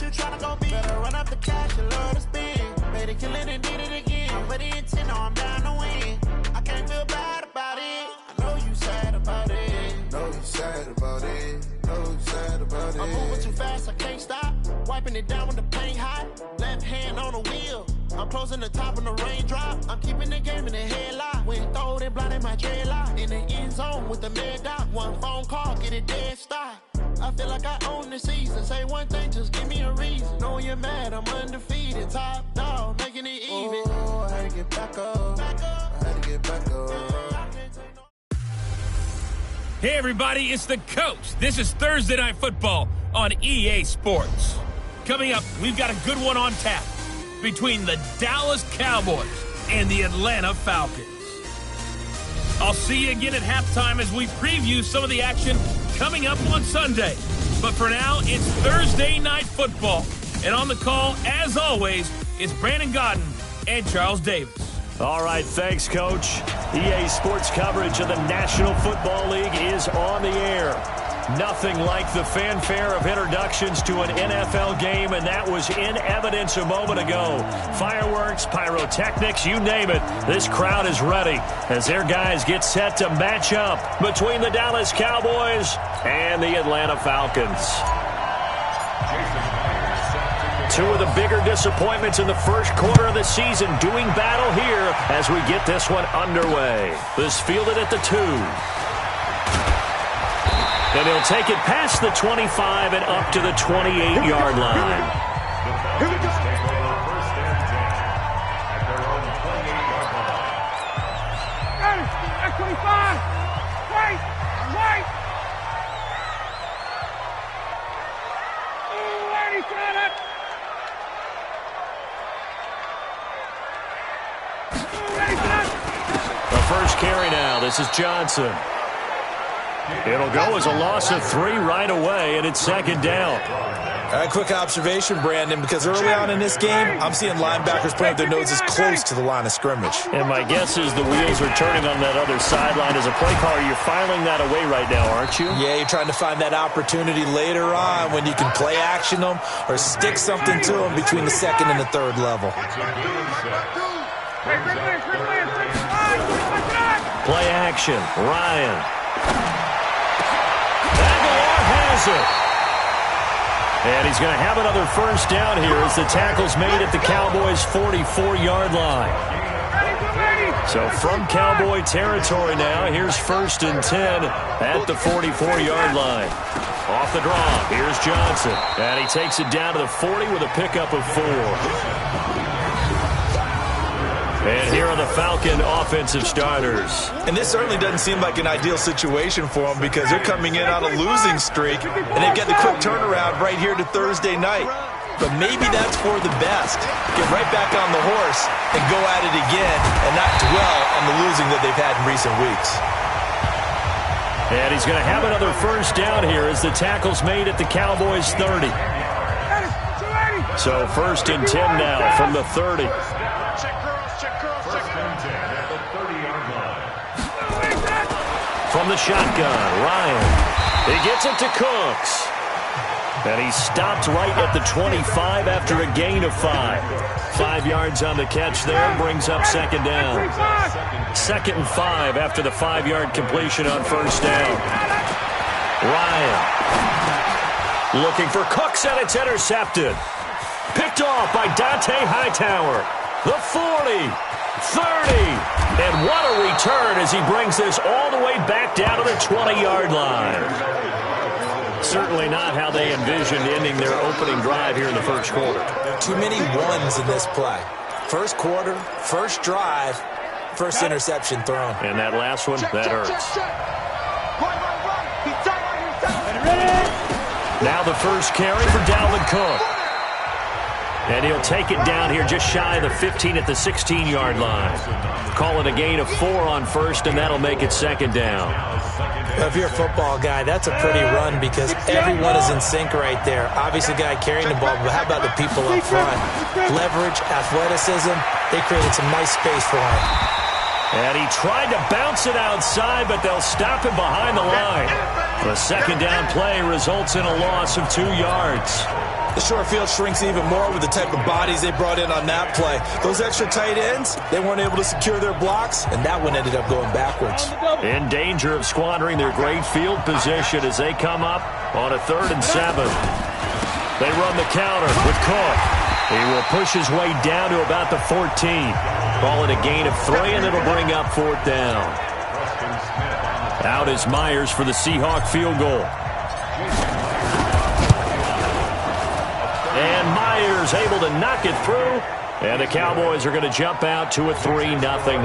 you tryna go be? Better run up the cash and love to spend. Made it, kill it, and did it again. I'm with the intent, no, I'm down to win. I can't feel bad about it. I know you sad about it. Know you sad about it. Know you sad about it. I'm moving too fast, I can't stop. Wiping it down when the paint hot. Left hand on the wheel. I'm closing the top when the raindrop. I'm keeping the game in the headlock. When throwed and blinded my dreadlock. In the end zone with the mad dot. One phone call, get it dead stop. I feel like I own the season. Say one thing, just give me a reason. Knowing you're mad, I'm undefeated. Top dog, making it even. Oh, I had to get back up. I had to get back up. Hey, everybody, it's the coach. This is Thursday Night Football on EA Sports. Coming up, we've got a good one on tap between the Dallas Cowboys and the Atlanta Falcons. I'll see you again at halftime as we preview some of the action coming up on Sunday. But for now, it's Thursday Night Football. And on the call, as always, it's Brandon Godden and Charles Davis. All right, thanks, Coach. EA Sports coverage of the National Football League is on the air. Nothing like the fanfare of introductions to an NFL game, and that was in evidence a moment ago. Fireworks, pyrotechnics, you name it. This crowd is ready as their guys get set to match up between the Dallas Cowboys and the Atlanta Falcons. Two of the bigger disappointments in the first quarter of the season doing battle here as we get this one underway. This fielded at the 2. And he'll take it past the 25 and up to the 28-yard line. Here we go. First and 10 at their own 28-yard line. At 25. Wait. Oh, and he got it. The first carry now. This is Johnson. It'll go as a loss of 3 right away, and it's second down. A quick observation, Brandon, because early on in this game, I'm seeing linebackers putting their noses close to the line of scrimmage. And my guess is the wheels are turning on that other sideline. As a play caller, you're filing that away right now, aren't you? Yeah, you're trying to find that opportunity later on when you can play action them or stick something to them between the second and the third level. Play action, Ryan. Aguilar has it. And he's going to have another first down here as the tackle's made at the Cowboys' 44-yard line. So from Cowboy territory now, here's first and 10 at the 44-yard line. Off the draw, here's Johnson. And he takes it down to the 40 with a pickup of 4. And here are the Falcon offensive starters. And this certainly doesn't seem like an ideal situation for them because they're coming in on a losing streak, and they've got the quick turnaround right here to Thursday night. But maybe that's for the best. Get right back on the horse and go at it again and not dwell on the losing that they've had in recent weeks. And he's going to have another first down here as the tackle's made at the Cowboys' 30. So first and 10 now from the 30. From the shotgun, Ryan. He gets it to Cooks. And he stopped right at the 25 after a gain of 5. 5 yards on the catch there, brings up second down. Second and 5 after the 5-yard completion on first down. Ryan looking for Cooks, and it's intercepted. Picked off by Dante Hightower. The 40. 30, and what a return as he brings this all the way back down to the 20-yard line. Certainly not how they envisioned ending their opening drive here in the first quarter. Too many ones in this play. First quarter, first drive, first interception thrown. And that last one, that hurts. Now the first carry for Dalvin Cook. And he'll take it down here just shy of the 15 at the 16-yard line. Call it a gain of 4 on first, and that'll make it second down. If you're a football guy, that's a pretty run because everyone is in sync right there. Obviously, the guy carrying the ball, but how about the people up front? Leverage, athleticism, they created some nice space for him. And he tried to bounce it outside, but they'll stop him behind the line. The second down play results in a loss of 2 yards. The short field shrinks even more with the type of bodies they brought in on that play. Those extra tight ends, they weren't able to secure their blocks, and that one ended up going backwards. In danger of squandering their great field position as they come up on a 3rd and 7. They run the counter with Cook. He will push his way down to about the 14. Call it a gain of 3, and it'll bring up 4th down. Out is Myers for the Seahawk field goal. And Myers able to knock it through. And the Cowboys are going to jump out to a 3-0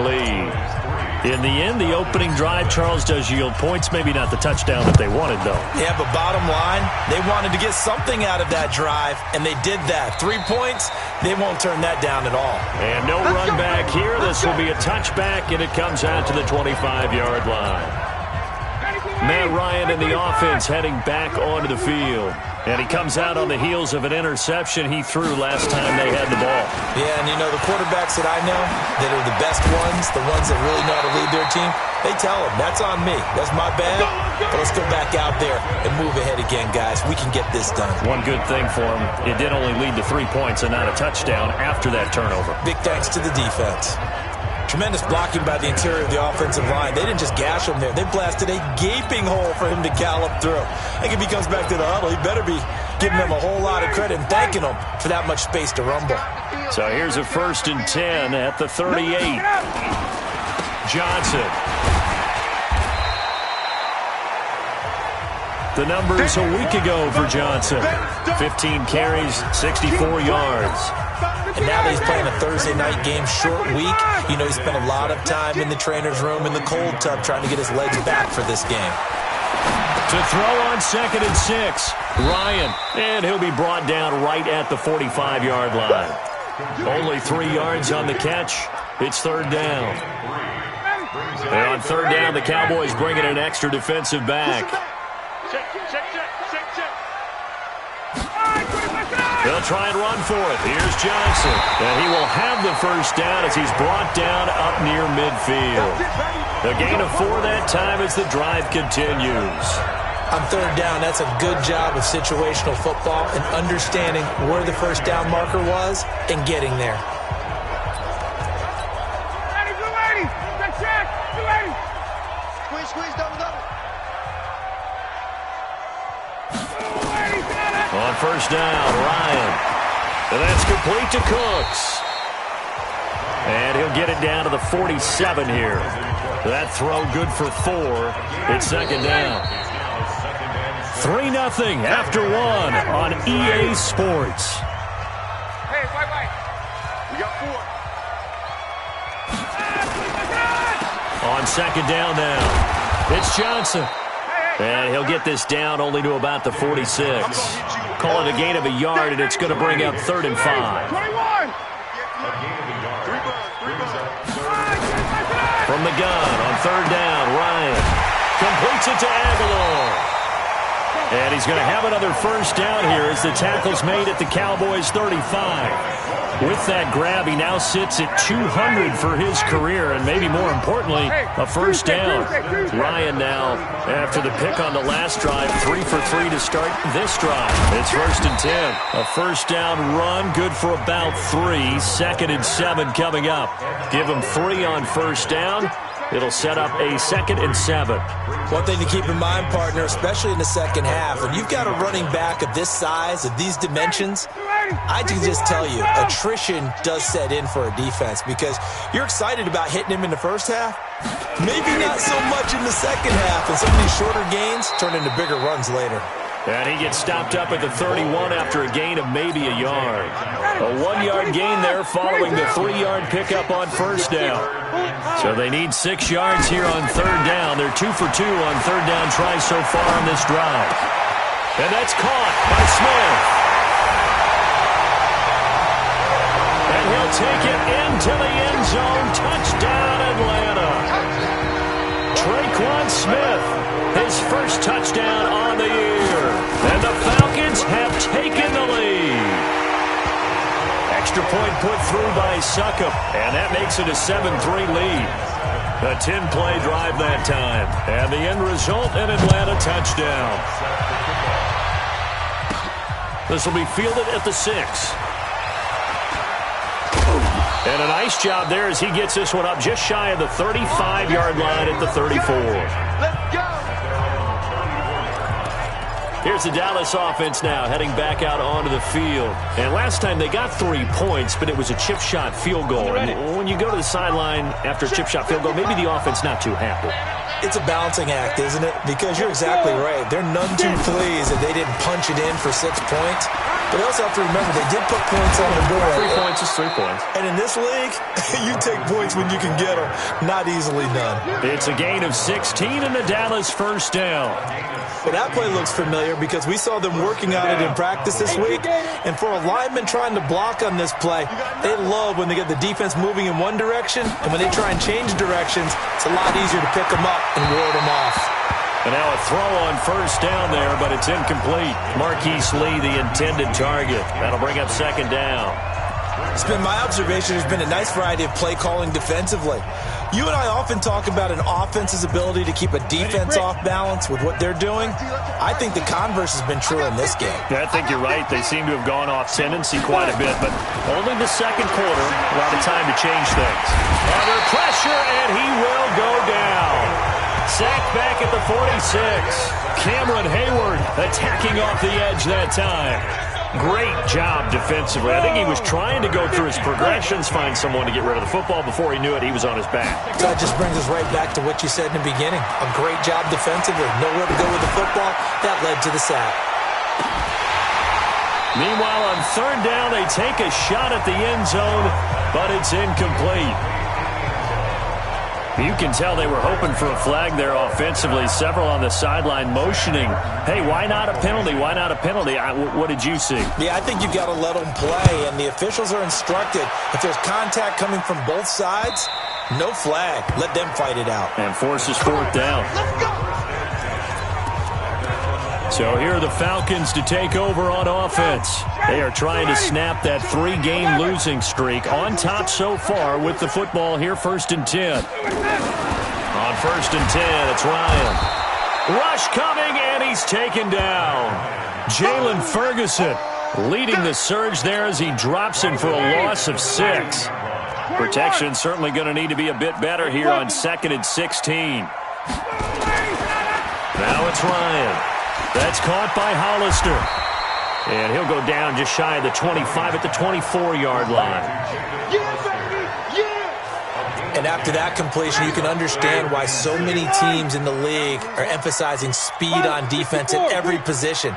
lead. In the end, the opening drive, Charles, does yield points. Maybe not the touchdown that they wanted, though. Yeah, but bottom line, they wanted to get something out of that drive, and they did that. 3 points, they won't turn that down at all. And no run back here. This will be a touchback, and it comes out to the 25-yard line. Matt Ryan and the offense heading back onto the field. And he comes out on the heels of an interception he threw last time they had the ball. Yeah, and you know, the quarterbacks that I know that are the best ones, the ones that really know how to lead their team, they tell them, that's on me. That's my bad. But let's go back out there and move ahead again, guys. We can get this done. One good thing for him, it did only lead to 3 points and not a touchdown after that turnover. Big thanks to the defense. Tremendous blocking by the interior of the offensive line. They didn't just gash him there. They blasted a gaping hole for him to gallop through. I think if he comes back to the huddle, he better be giving them a whole lot of credit and thanking them for that much space to rumble. So here's a 1st and 10 at the 38. Johnson. The numbers a week ago for Johnson. 15 carries, 64 yards. And now that he's playing a Thursday night game, short week, you know he spent a lot of time in the trainer's room in the cold tub trying to get his legs back for this game. To throw on 2nd and 6, Ryan. And he'll be brought down right at the 45-yard line. Only 3 yards on the catch. It's 3rd down. And on 3rd down, the Cowboys bring in an extra defensive back. They'll try and run for it. Here's Johnson. And he will have the 1st down as he's brought down up near midfield. A gain of 4 that time as the drive continues. On 3rd down, that's a good job of situational football and understanding where the 1st down marker was and getting there. 280. Check, check. 280. Squeeze, double. On 1st down, Ryan. And that's complete to Cooks. And he'll get it down to the 47 here. That throw good for 4. It's 2nd down. 3-0 after 1 on EA Sports. Hey, wait. We got 4. On 2nd down now, it's Johnson. And he'll get this down only to about the 46. Call it a gain of a yard, and it's going to bring up 3rd and 5. 21. From the gun on 3rd down, Ryan completes it to Aguilar. And he's going to have another 1st down here as the tackle's made at the Cowboys' 35. With that grab, he now sits at 200 for his career, and maybe more importantly, a 1st down. Ryan now, after the pick on the last drive, 3 for 3 to start this drive. It's 1st and 10. A 1st down run, good for about 3. 2nd and 7 coming up. Give him 3 on 1st down. It'll set up a 2nd and 7. One thing to keep in mind, partner, especially in the second half, when you've got a running back of this size, of these dimensions, I can just tell you, attrition does set in for a defense because you're excited about hitting him in the first half. Maybe not so much in the second half, and some of these shorter gains turn into bigger runs later. And he gets stopped up at the 31 after a gain of maybe a yard. A 1-yard gain there following the 3-yard pickup on 1st down. So they need 6 yards here on 3rd down. They're 2 for 2 on 3rd down tries so far on this drive. And that's caught by Smith. And he'll take it into the end zone. Touchdown, Atlanta. Traquan Smith, his 1st touchdown on the year. And the Falcons have taken the lead. Extra point put through by Succop, and that makes it a 7-3 lead. A 10-play drive that time, and the end result, an Atlanta touchdown. This will be fielded at the 6. And a nice job there as he gets this one up just shy of the 35-yard line at the 34. Let's go. Here's the Dallas offense now heading back out onto the field. And last time they got 3 points, but it was a chip shot field goal. And when you go to the sideline after a chip shot field goal, maybe the offense not too happy. It's a balancing act, isn't it? Because you're exactly right. They're none too pleased that they didn't punch it in for 6 points. But you also have to remember they did put points on the board. 3 points is 3 points. And in this league, you take points when you can get them. Not easily done. It's a gain of 16 and a Dallas first down. Well, that play looks familiar because we saw them working on it in practice this week. And for a lineman trying to block on this play, they love when they get the defense moving in one direction. And when they try and change directions, it's a lot easier to pick them up and ward them off. And now a throw on first down there, but it's incomplete. Marquise Lee, the intended target. That'll bring up second down. It's been my observation there's been a nice variety of play calling defensively. You and I often talk about an offense's ability to keep a defense off balance with what they're doing. I think the converse has been true in this game. Yeah, I think you're right. They seem to have gone off tendency quite a bit, but only the second quarter, a lot of time to change things. Under pressure, and he will go down. Sacked back at the 46. Cameron Hayward attacking off the edge that time. Great job defensively. I think he was trying to go through his progressions, find someone to get rid of the football. Before he knew it, he was on his back. So that just brings us right back to what you said in the beginning. A great job defensively. Nowhere to go with the football. That led to the sack. Meanwhile, on third down, they take a shot at the end zone, but it's incomplete. You can tell they were hoping for a flag there offensively. Several on the sideline motioning, hey, why not a penalty? Why not a penalty? What did you see? Yeah, I think you've got to let them play, and the officials are instructed. If there's contact coming from both sides, no flag. Let them fight it out. And forces fourth down. Let's go. So here are the Falcons to take over on offense. They are trying to snap that 3-game losing streak. On top so far with the football here, 1st and 10. On 1st and 10, it's Ryan. Rush coming, and he's taken down. Jalen Ferguson leading the surge there as he drops in for a loss of 6. Protection certainly going to need to be a bit better here on 2nd and 16. Now it's Ryan. That's caught by Hollister. And he'll go down just shy of the 25 at the 24-yard line. And after that completion, you can understand why so many teams in the league are emphasizing speed on defense at every position.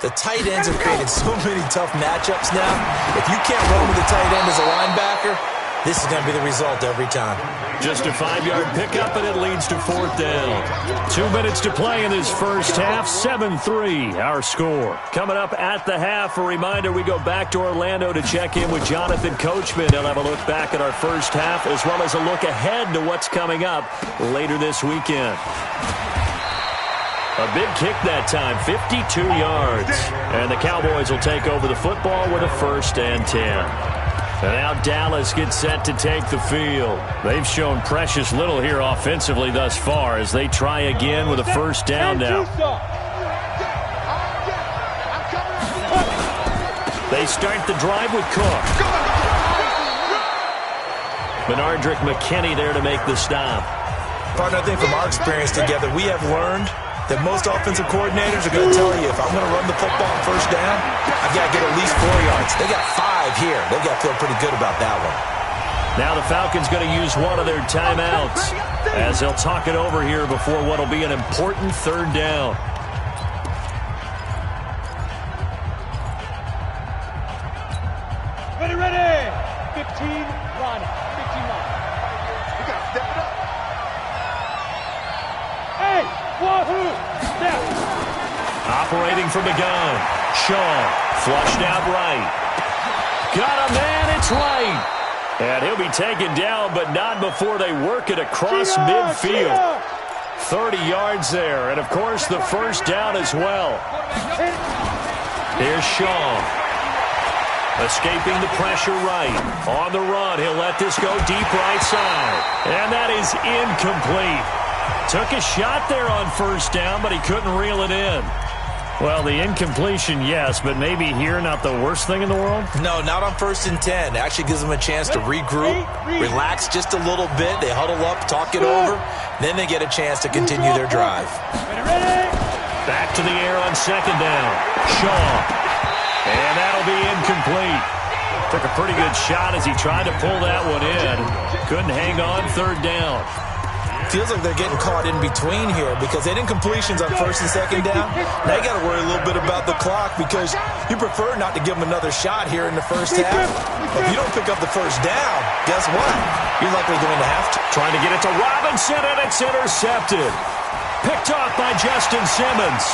The tight ends have created so many tough matchups now. If you can't run with the tight end as a linebacker, this is going to be the result every time. Just a 5-yard pickup, and it leads to 4th down. 2 minutes to play in this first half. 7-3, our score. Coming up at the half, a reminder, we go back to Orlando to check in with Jonathan Coachman. He'll have a look back at our first half, as well as a look ahead to what's coming up later this weekend. A big kick that time, 52 yards. And the Cowboys will take over the football with a 1st and 10. And now Dallas gets set to take the field. They've shown precious little here offensively thus far as they try again with a 1st down now. They start the drive with Cook. Benardrick McKinney there to make the stop. Partner, I think from our experience together, we have learned that most offensive coordinators are going to tell you, if I'm going to run the football on 1st down, I've got to get at least 4 yards. They got 5 here. They've got to feel pretty good about that one. Now the Falcons going to use one of their timeouts as they'll talk it over here before what will be an important 3rd down. Ready. 15, run. 15, run. We got to step it up. Hey, wahoo! Step. Operating from the gun. Shaw flushed out right. Got a man, it's right. And he'll be taken down, but not before they work it across midfield. 30 yards there, and of course the 1st down as well. Here's Shaw. Escaping the pressure right. On the run, he'll let this go deep right side. And that is incomplete. Took a shot there on 1st down, but he couldn't reel it in. Well, the incompletion, yes, but maybe here not the worst thing in the world? No, not on 1st and 10. It actually gives them a chance to regroup, relax just a little bit. They huddle up, talk it over. Then they get a chance to continue their drive. Back to the air on 2nd down. Shaw. And that'll be incomplete. Took a pretty good shot as he tried to pull that one in. Couldn't hang on 3rd down. Feels like they're getting caught in between here because they did incompletions on 1st and 2nd down. Now you got to worry a little bit about the clock because you prefer not to give them another shot here in the 1st half. If you don't pick up the 1st down, guess what? You're likely going to have to. Trying to get it to Robinson, and it's intercepted. Picked off by Justin Simmons.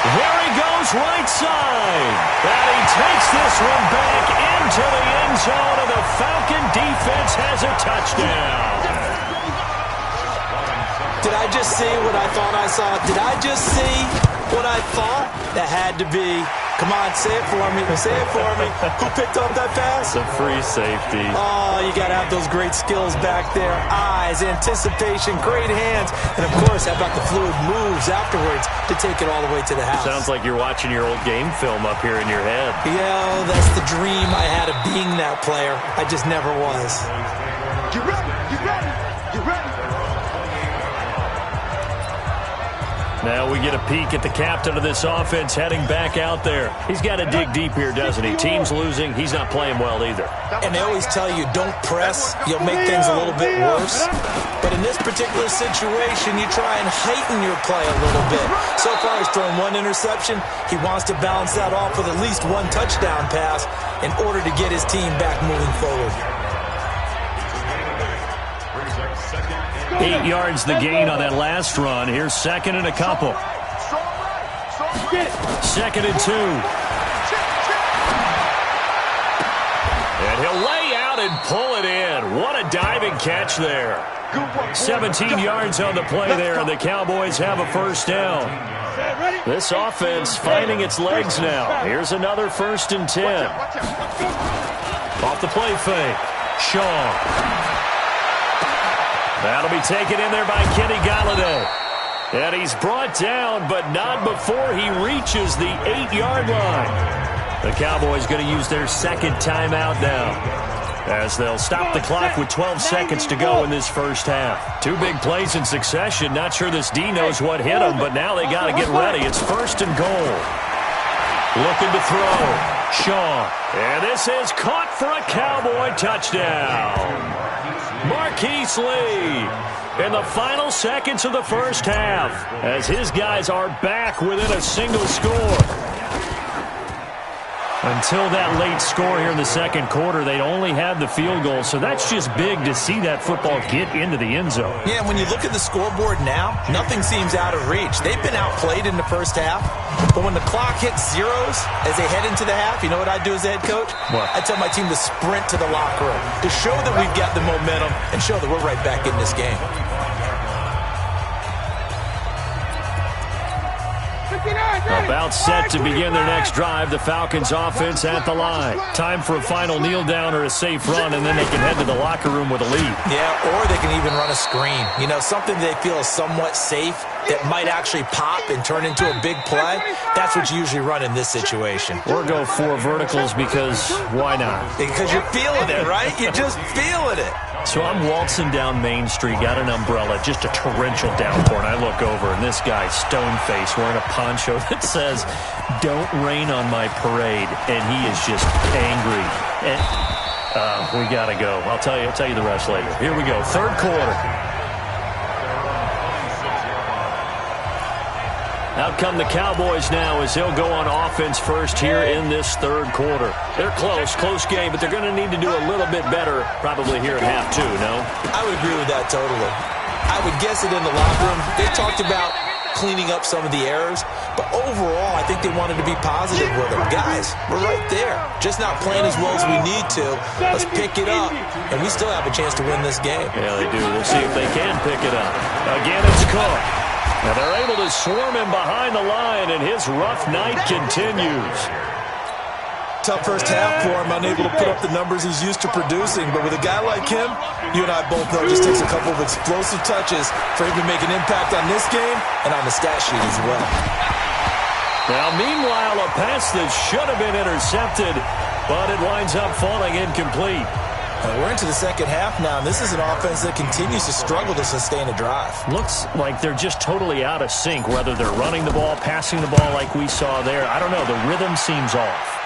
There he goes right side. And he takes this one back into the end zone, and the Falcon defense has a touchdown. Did I just see what I thought I saw? Did I just see what I thought? That had to be. Come on, say it for me. Say it for me. Who picked up that pass? It's a free safety. Oh, you got to have those great skills back there. Eyes, anticipation, great hands. And, of course, how about the fluid moves afterwards to take it all the way to the house? Sounds like you're watching your old game film up here in your head. Yeah, that's the dream I had of being that player. I just never was. You ready? You ready? You ready? Now we get a peek at the captain of this offense heading back out there. He's got to dig deep here, doesn't he? Team's losing. He's not playing well either. And they always tell you, don't press. You'll make things a little bit worse. But in this particular situation, you try and heighten your play a little bit. So far, he's thrown 1 interception. He wants to balance that off with at least 1 touchdown pass in order to get his team back moving forward. 8 yards the gain on that last run. Here's 2nd and a couple. 2nd and 2. And he'll lay out and pull it in. What a diving catch there. 17 yards on the play there, and the Cowboys have a 1st down. This offense finding its legs now. Here's another 1st and 10. Off the play fake. Shaw. That'll be taken in there by Kenny Galladay. And he's brought down, but not before he reaches the 8-yard line. The Cowboys going to use their 2nd timeout now, as they'll stop the clock with 12 seconds to go in this 1st half. 2 big plays in succession. Not sure this D knows what hit him, but now they got to get ready. It's 1st and goal. Looking to throw. Shaw. And this is caught for a Cowboy touchdown. Marquise Lee in the final seconds of the 1st half, as his guys are back within a single score. Until that late score here in the 2nd quarter, they only had the field goal, so that's just big to see that football get into the end zone. Yeah, when you look at the scoreboard now, nothing seems out of reach. They've been outplayed in the 1st half, but when the clock hits zeros as they head into the half, you know what I do as the head coach? What? I tell my team to sprint to the locker room to show that we've got the momentum and show that we're right back in this game. About set to begin their next drive. The Falcons offense at the line. Time for a final kneel down or a safe run, and then they can head to the locker room with a lead. Yeah, or they can even run a screen. You know, something they feel is somewhat safe that might actually pop and turn into a big play. That's what you usually run in this situation. Or go 4 verticals because why not? Because you're feeling it, right? You're just feeling it. So I'm waltzing down Main Street, got an umbrella, just a torrential downpour, and I look over, and this guy's stone-faced wearing a poncho that says, "Don't rain on my parade," and he is just angry. And we got to go. I'll tell you the rest later. Here we go, 3rd quarter. Out come the Cowboys now as they'll go on offense first here in this 3rd quarter. They're close game, but they're going to need to do a little bit better probably here at half 2, no? I would agree with that totally. I would guess it in the locker room. They talked about cleaning up some of the errors, but overall, I think they wanted to be positive with them. Guys, we're right there. Just not playing as well as we need to. Let's pick it up, and we still have a chance to win this game. Yeah, they do. We'll see if they can pick it up. Again, it's Cook. Now they're able to swarm him behind the line, and his rough night continues. Tough 1st half for him, unable to put up the numbers he's used to producing. But with a guy like him, you and I both know it just takes a couple of explosive touches for him to make an impact on this game and on the stat sheet as well. Now, meanwhile, a pass that should have been intercepted, but it winds up falling incomplete. We're into the second half now, and this is an offense that continues to struggle to sustain a drive. Looks like they're just totally out of sync, whether they're running the ball, passing the ball like we saw there. I don't know. The rhythm seems off.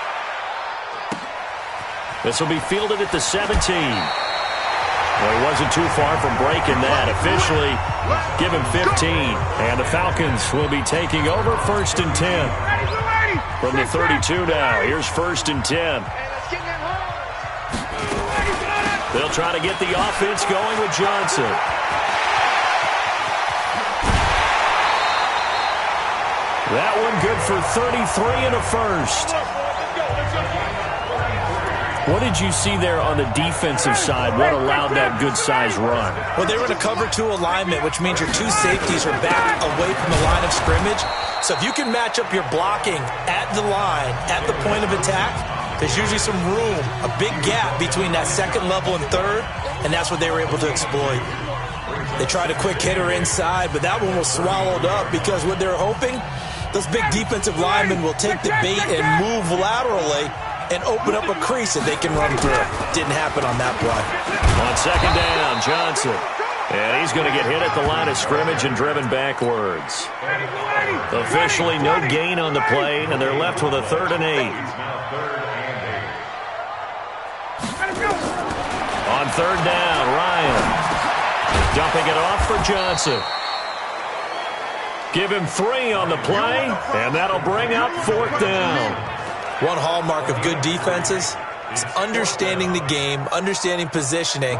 This will be fielded at the 17. Well, he wasn't too far from breaking that. Officially, give him 15. And the Falcons will be taking over 1st and 10. From the 32 now, here's 1st and 10. They'll try to get the offense going with Johnson. That one good for 33 and a first. What did you see there on the defensive side? What allowed that good-sized run? Well, they were in a cover 2 alignment, which means your 2 safeties are back away from the line of scrimmage. So if you can match up your blocking at the line, at the point of attack, there's usually some room, a big gap between that second level and third, and that's what they were able to exploit. They tried a quick hitter inside, but that one was swallowed up because what they're hoping, those big defensive linemen will take the bait and move laterally and open up a crease that they can run through. Didn't happen on that play. On 2nd down, Johnson. And he's going to get hit at the line of scrimmage and driven backwards. Officially no gain on the play, and they're left with a 3rd and 8. On 3rd down, Ryan. Dumping it off for Johnson. Give him 3 on the play, and that'll bring up 4th down. One hallmark of good defenses is understanding the game, understanding positioning,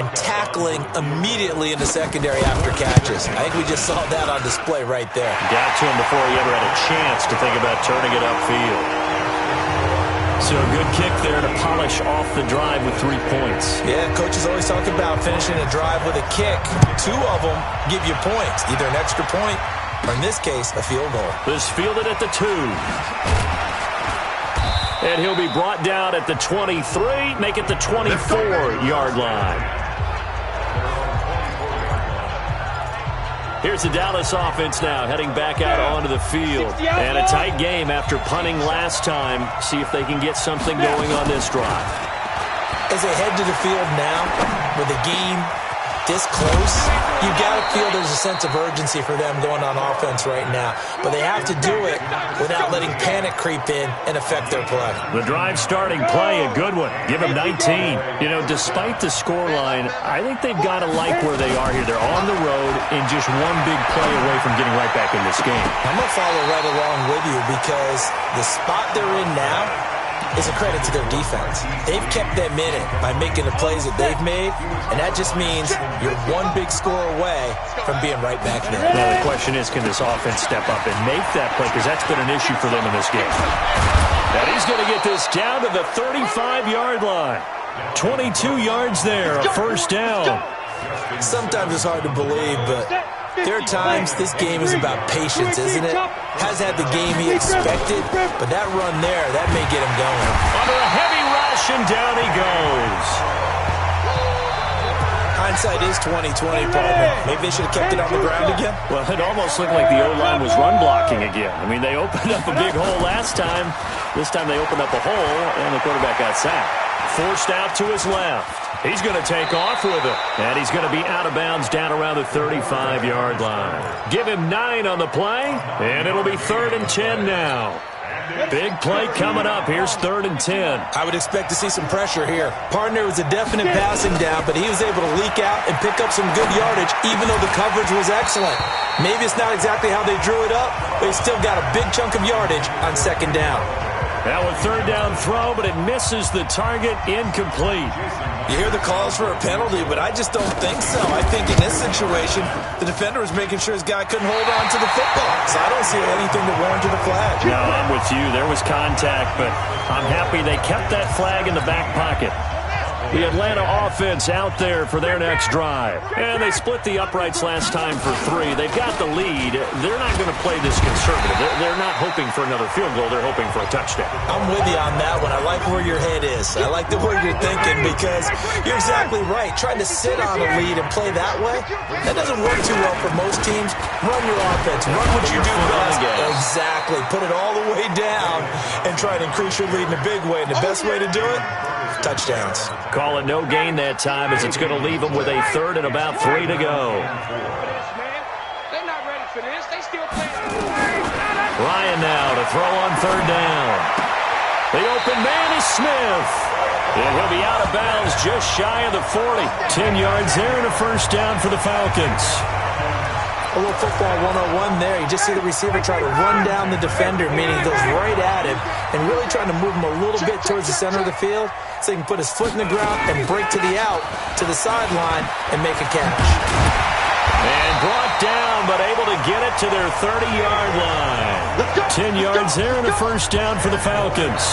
and tackling immediately in the secondary after catches. I think we just saw that on display right there. Got to him before he ever had a chance to think about turning it upfield. So a good kick there to polish off the drive with 3 points. Yeah, coaches always talk about finishing a drive with a kick. 2 of them give you points, either an extra point or, in this case, a field goal. This fielded at the 2. And he'll be brought down at the 23, make it the 24-yard line. Here's the Dallas offense now, heading back out onto the field. And a tight game after punting last time. See if they can get something going on this drive. As they head to the field now, with the game this close, you've got to feel there's a sense of urgency for them going on offense right now. But they have to do it without letting panic creep in and affect their play. The drive starting play, a good one. Give them 19. You know, despite the scoreline, I think they've got to like where they are here. They're on the road and just one big play away from getting right back in this game. I'm going to follow right along with you because the spot they're in now is a credit to their defense. They've kept them in it by making the plays that they've made, and that just means you're one big score away from being right back there. Now the question is, can this offense step up and make that play? Because that's been an issue for them in this game. And he's going to get this down to the 35-yard line. 22 yards there, a 1st down. Sometimes it's hard to believe, but there are times this game is about patience, isn't it? Has had the game he expected, but that run there, that may get him going. Under a heavy rush, and down he goes. Hindsight is 20/20, partner. Maybe they should have kept it on the ground again. Well, it almost looked like the O-line was run blocking again. I mean, they opened up a big hole last time. This time they opened up a hole, and the quarterback got sacked. Forced out to his left. He's going to take off with it. And he's going to be out of bounds down around the 35-yard line. Give him 9 on the play, and it'll be 3rd and 10 now. Big play coming up. Here's 3rd and 10. I would expect to see some pressure here. Partner was a definite passing down, but he was able to leak out and pick up some good yardage, even though the coverage was excellent. Maybe it's not exactly how they drew it up, but he still got a big chunk of yardage on 2nd down. Now a 3rd down throw, but it misses the target, incomplete. You hear the calls for a penalty, but I just don't think so. I think in this situation, the defender was making sure his guy couldn't hold on to the football. So I don't see anything to warrant the flag. No, I'm with you. There was contact, but I'm happy they kept that flag in the back pocket. The Atlanta offense out there for their next drive. And they split the uprights last time for 3. They've got the lead. They're not going to play this conservative. They're not hoping for another field goal. They're hoping for a touchdown. I'm with you on that one. I like where your head is. I like the way you're thinking because you're exactly right. Trying to sit on a lead and play that way, that doesn't work too well for most teams. Run your offense. Run what you do best. Exactly. Put it all the way down and try to increase your lead in a big way. And the best way to do it, touchdowns. Call it no gain that time as it's going to leave them with a 3rd and about 3 to go. They're not ready for this. They still playing. Ryan now to throw on 3rd down. The open man is Smith. And he'll be out of bounds just shy of the 40. 10 yards there and a 1st down for the Falcons. A little football 101 there. You just see the receiver try to run down the defender, meaning he goes right at him, and really trying to move him a little bit towards the center of the field so he can put his foot in the ground and break to the out, to the sideline, and make a catch. And brought down, but able to get it to their 30-yard line. 10 yards there and a 1st down for the Falcons.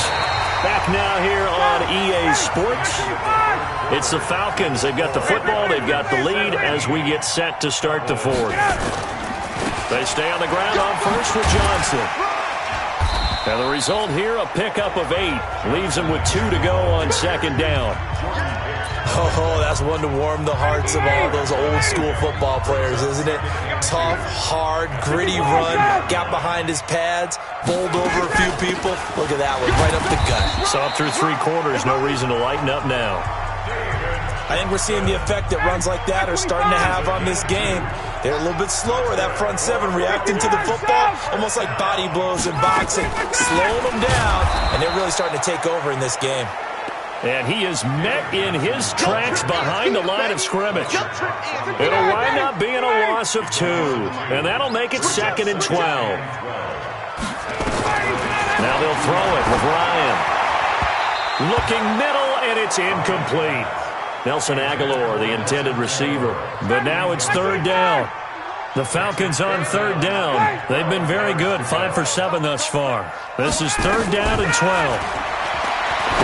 Back now here on EA Sports. It's the Falcons. They've got the football. They've got the lead as we get set to start the 4th. They stay on the ground on 1st with Johnson. And the result here, a pickup of 8. Leaves them with 2 to go on 2nd down. Oh, that's one to warm the hearts of all those old-school football players, isn't it? Tough, hard, gritty run, got behind his pads, bowled over a few people. Look at that one, right up the gut. So up through 3 quarters, no reason to lighten up now. I think we're seeing the effect that runs like that are starting to have on this game. They're a little bit slower, that front 7, reacting to the football, almost like body blows in boxing, slowing them down, and they're really starting to take over in this game. And he is met in his tracks behind the line of scrimmage. It'll wind up being a loss of 2, and that'll make it 2nd and 12. Now they'll throw it with Ryan. Looking middle, and it's incomplete. Nelson Aguilar, the intended receiver. But now it's 3rd down. The Falcons on 3rd down. They've been very good, 5 for 7 thus far. This is 3rd down and 12.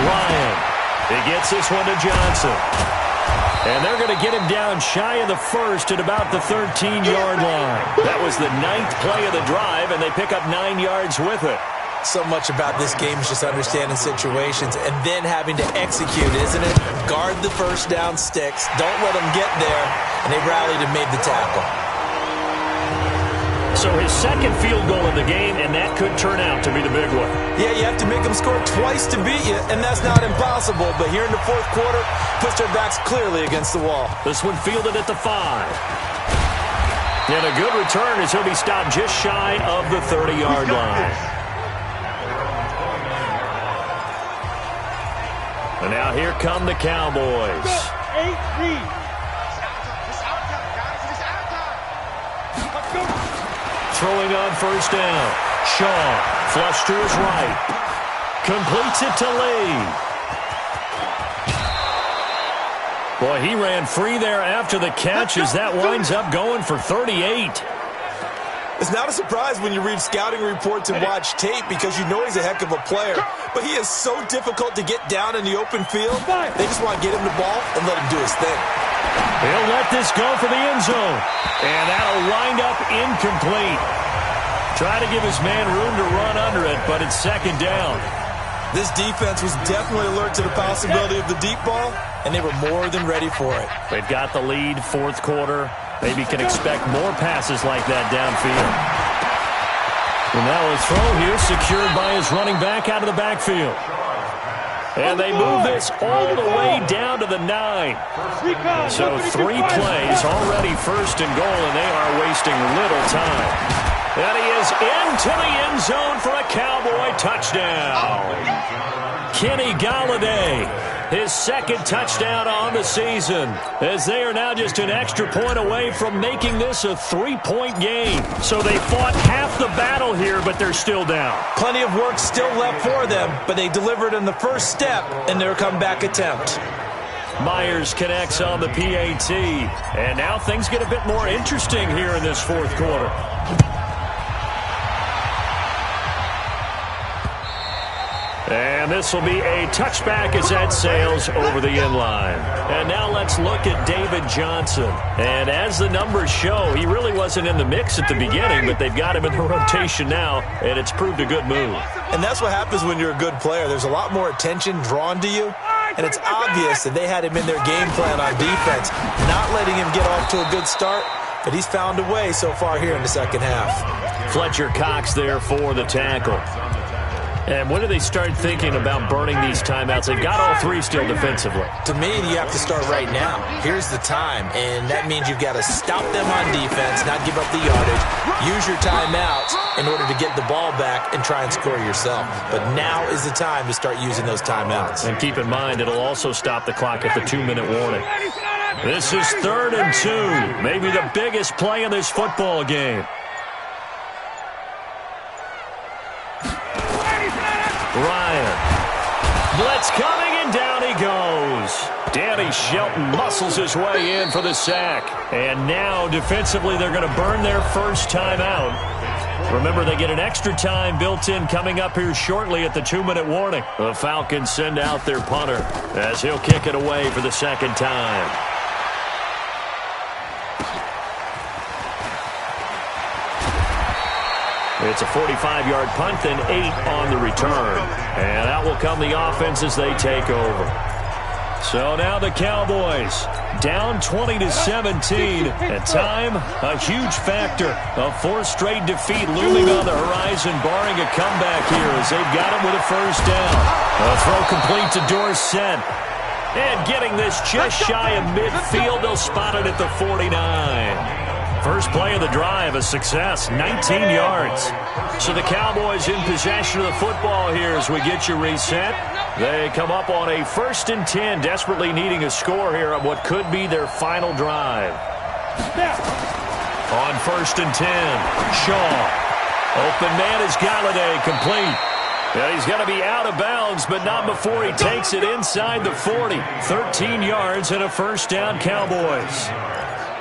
Ryan. He gets this one to Johnson. And they're going to get him down shy of the 1st at about the 13-yard line. That was the 9th play of the drive, and they pick up 9 yards with it. So much about this game is just understanding situations and then having to execute, isn't it? Guard the 1st down sticks. Don't let them get there. And they rallied and made the tackle. So his 2nd field goal in the game, and that could turn out to be the big one. Yeah, you have to make them score twice to beat you, and that's not impossible. But here in the 4th quarter, puts their backs clearly against the wall. This one fielded at the 5. And a good return as he'll be stopped just shy of the 30-yard line. And now here come the Cowboys. 8-3. Throwing on 1st down. Shaw, flush to his right. Completes it to Lee. Boy, he ran free there after the catch as that winds up going for 38. It's not a surprise when you read scouting reports and watch tape because you know he's a heck of a player. But he is so difficult to get down in the open field. They just want to get him the ball and let him do his thing. He'll let this go for the end zone. And that'll wind up incomplete. Try to give his man room to run under it, but it's 2nd down. This defense was definitely alert to the possibility of the deep ball, and they were more than ready for it. They've got the lead, 4th quarter. Maybe can expect more passes like that downfield. And now a throw here secured by his running back out of the backfield. And they move this all the way down to the 9. So 3 plays, already 1st and goal, and they are wasting little time. And he is into the end zone for a Cowboy touchdown. Kenny Golladay, his 2nd touchdown on the season, as they are now just an extra point away from making this a 3-point game. So they fought half the battle here, but they're still down. Plenty of work still left for them, but they delivered in the 1st step in their comeback attempt. Myers connects on the PAT, and now things get a bit more interesting here in this 4th quarter. And this will be a touchback as that sails over the inline. And now let's look at David Johnson. And as the numbers show, he really wasn't in the mix at the beginning, but they've got him in the rotation now, and it's proved a good move. And that's what happens when you're a good player. There's a lot more attention drawn to you, and it's obvious that they had him in their game plan on defense, not letting him get off to a good start, but he's found a way so far here in the second half. Fletcher Cox there for the tackle. And when do they start thinking about burning these timeouts? They've got all three still defensively. To me, you have to start right now. Here's the time, and that means you've got to stop them on defense, not give up the yardage, use your timeouts in order to get the ball back and try and score yourself. But now is the time to start using those timeouts. And keep in mind, it'll also stop the clock at the 2-minute warning. This is 3rd and 2, maybe the biggest play in this football game. Ryan. Blitz coming, and down he goes. Danny Shelton muscles his way in for the sack. And now, defensively, they're going to burn their first timeout. Remember, they get an extra time built in coming up here shortly at the 2-minute warning. The Falcons send out their punter as he'll kick it away for the second time. It's a 45-yard punt, then 8 on the return. And out will come the offense as they take over. So now the Cowboys down 20-17. At time, a huge factor. A 4th straight defeat looming on the horizon, barring a comeback here as they've got him with a first down. A throw complete to Dorsett. And getting this just shy of midfield, they'll spot it at the 49. First play of the drive, a success, 19 yards. So the Cowboys in possession of the football here as we get you reset. They come up on a 1st and 10, desperately needing a score here on what could be their final drive. On 1st and 10, Shaw. Open man is Galladay, complete. And he's going to be out of bounds, but not before he takes it inside the 40. 13 yards and a first down, Cowboys.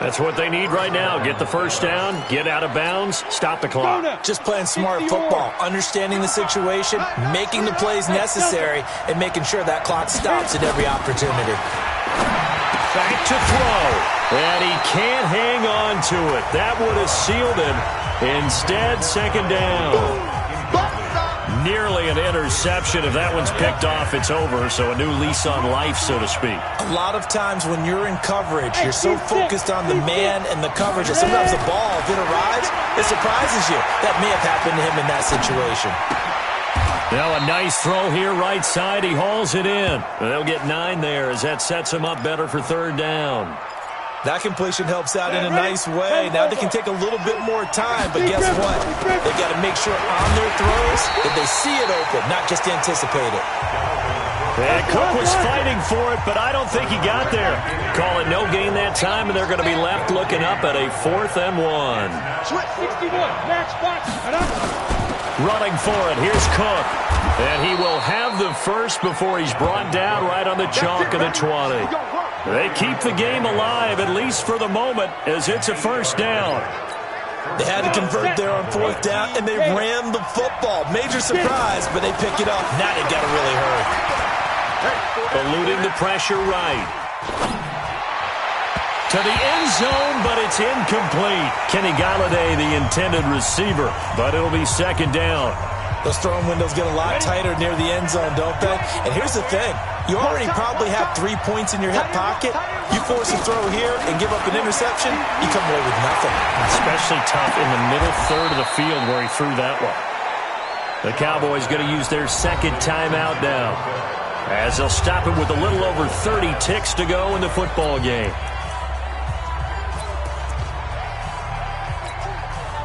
That's what they need right now. Get the first down, get out of bounds, stop the clock. Just playing smart football, understanding the situation, making the plays necessary, and making sure that clock stops at every opportunity. Back to throw. And he can't hang on to it. That would have sealed him. Instead, second down. Nearly an interception. If that one's picked off, it's over. So a new lease on life, so to speak. A lot of times when you're in coverage, you're so focused on the man and the coverage that sometimes the ball, if it arrives, it surprises you. That may have happened to him in that situation. Now a nice throw here right side. He hauls it in. They'll get 9 there as that sets him up better for 3rd down. That completion helps out in a nice way. Now they can take a little bit more time, but guess what? They've got to make sure on their throws that they see it open, not just anticipate it. And Cook was fighting for it, but I don't think he got there. Call it no gain that time, and they're going to be left looking up at a 4th and 1. 61, match box, and up. Running for it, here's Cook. And he will have the first before he's brought down right on the chalk of the 20. They keep the game alive, at least for the moment, as it's a first down. They had to convert there on 4th down, and they ran the football. Major surprise, but they pick it up. Now they got to really hurry. Eluding the pressure right. To the end zone, but it's incomplete. Kenny Galladay, the intended receiver, but it'll be second down. Those throwing windows get a lot tighter near the end zone, don't they? And here's the thing. You already probably have 3 points in your hip pocket. You force a throw here and give up an interception, you come away with nothing. Especially tough in the middle third of the field where he threw that one. The Cowboys going to use their second timeout now, as they'll stop it with a little over 30 ticks to go in the football game.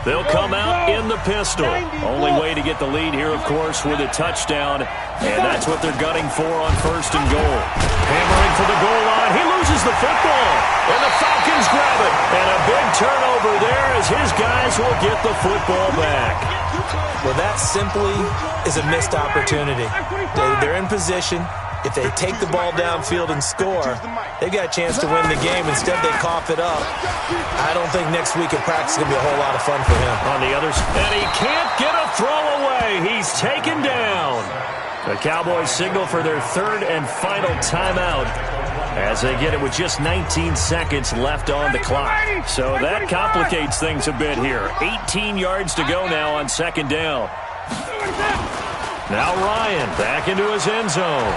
They'll come out in the pistol. Only way to get the lead here, of course, with a touchdown. And that's what they're gunning for on 1st and goal. Hammering for the goal line. He loses the football. And the Falcons grab it. And a big turnover there as his guys will get the football back. Well, that simply is a missed opportunity. They're in position. If they take the ball downfield and score, they've got a chance to win the game. Instead, they cough it up. I don't think next week at practice is going to be a whole lot of fun for him. On the other side, and he can't get a throw away. He's taken down. The Cowboys signal for their third and final timeout as they get it with just 19 seconds left on the clock. So that complicates things a bit here. 18 yards to go now on second down. Now Ryan back into his end zone.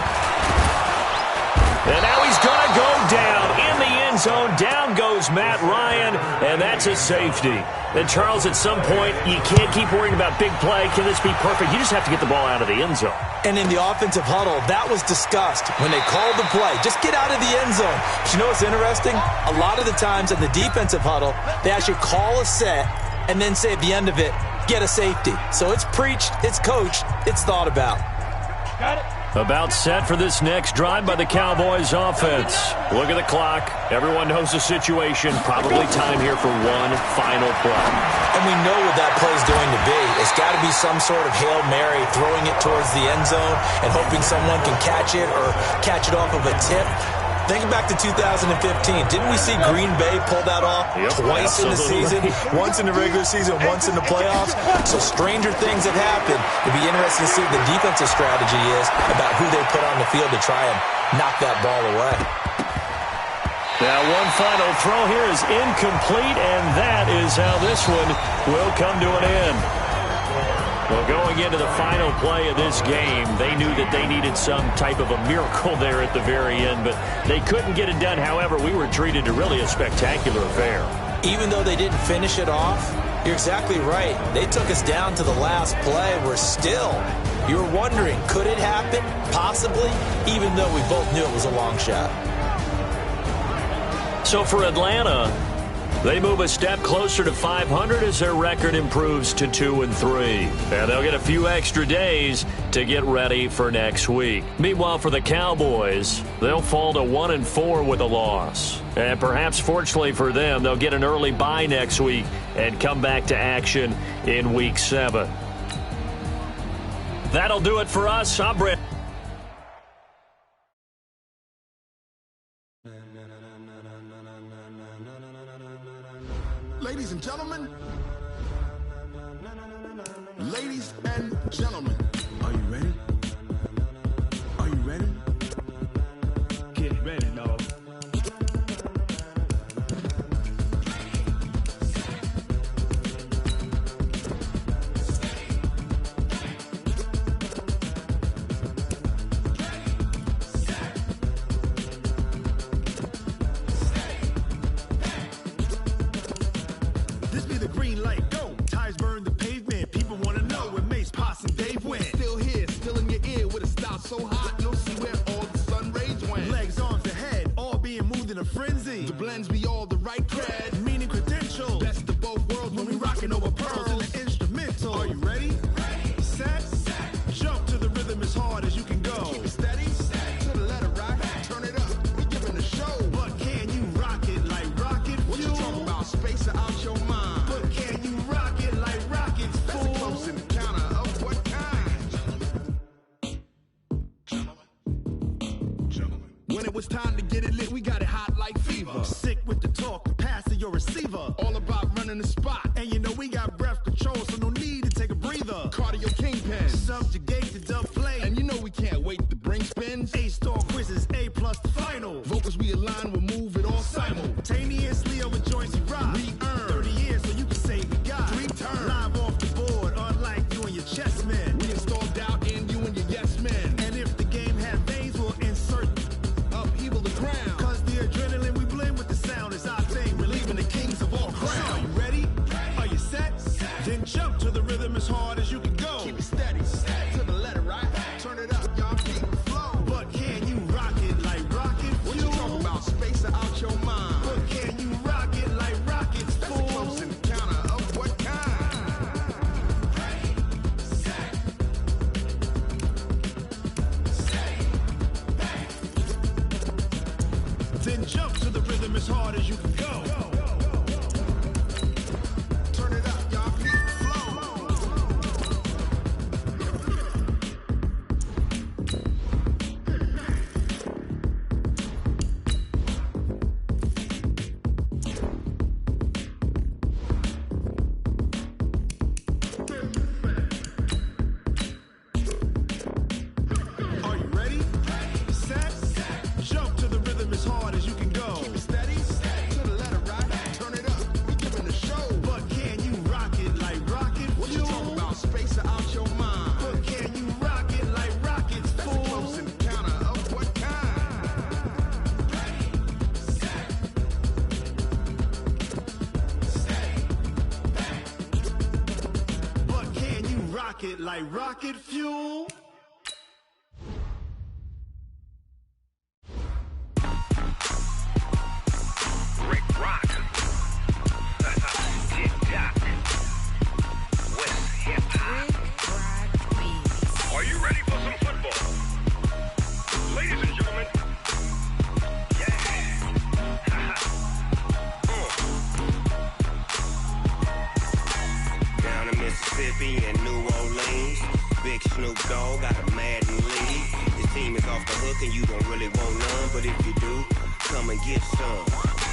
And now he's going to go down in the end zone. Down goes Matt Ryan, and that's a safety. And, Charles, at some point, you can't keep worrying about big play. Can this be perfect? You just have to get the ball out of the end zone. And in the offensive huddle, that was discussed when they called the play. Just get out of the end zone. But you know what's interesting? A lot of the times in the defensive huddle, they actually call a set and then say at the end of it, get a safety. So it's preached, it's coached, it's thought about. Got it. About set for this next drive by the Cowboys offense. Look at the clock. Everyone knows the situation. Probably time here for one final play. And we know what that play is going to be. It's got to be some sort of Hail Mary, throwing it towards the end zone and hoping someone can catch it or catch it off of a tip. Think back to 2015. Didn't we see Green Bay pull that off twice in the season? Once in the regular season, once in the playoffs. So stranger things have happened. It'd be interesting to see what the defensive strategy is about who they put on the field to try and knock that ball away. Now one final throw here is incomplete, and that is how this one will come to an end. Well, going into the final play of this game, they knew that they needed some type of a miracle there at the very end, but they couldn't get it done. However, we were treated to really a spectacular affair. Even though they didn't finish it off, you're exactly right. They took us down to the last play. We're still, you were wondering, could it happen? Possibly, even though we both knew it was a long shot. So for Atlanta, they move a step closer to 500 as their record improves to 2-3. And they'll get a few extra days to get ready for next week. Meanwhile, for the Cowboys, they'll fall to 1-4 with a loss. And perhaps fortunately for them, they'll get an early bye next week and come back to action in Week 7. That'll do it for us. I'm Brett. Ladies and gentlemen, are you ready? Are you ready? Get ready, dog. This be the green light, go. Tires burn the pavement. People want to know where Mace, Posse, and Dave went. Still here, still in your ear with a style so hot. You'll see where all the sun rays went. Legs, arms, and head, all being moved in a frenzy. The blends be all the right cred, meaning credentials. Best of both worlds when we rocking over pearls in the instrumental. Are you ready? Set. Jump to the rhythm as hard as you can go. Keep it steady. To the letter rock. Turn it up. We giving a show. But can you rock it like rocket fuel? What you talking about? Space out your mind. But can you rock it like rockets, fool? That's a close encounter of what kind? Gentlemen. When it was time to get it lit, we got it hot like fever. Sick with the talk, the pass to your receiver. All about running the spot. And you know we got breath control, so no need to take a breather. Cardio kingpin. Subjugate the dub play. And you know we can't wait to bring spins. A-star quizzes, A+ the final. Vocals we align, we'll move it all simultaneously over joints we rock. We earn 30 years so you can say we got 3 turns. Live off the board, unlike you and your chess men. We install doubt in you and your yes men. And if the game had veins, we'll insert upheaval the ground. Cause the adrenaline we blend with the sound is our thing. Relieving the kings of all crowns. So are you ready? Are you set? Then jump to the rhythm as hard as you can go. Keep it steady. To the letter, right? Turn it up, y'all keep it flow. But can you rock it like rocket fuel? What you talking about? Space out your mind. But can you rock it like rockets, fool? That's a close encounter of what kind? Then jump to the rhythm as hard as you can go. Turn it up, y'all keep it flow. like rocket fuel. Rick Rock. TikTok. West Hip Hop. Are you ready for some football? Ladies and gentlemen. Yeah. Down in Mississippi and New Orleans, Big Snoop Dogg got a Madden lead. His team is off the hook and you don't really want none, but if you do, come and get some.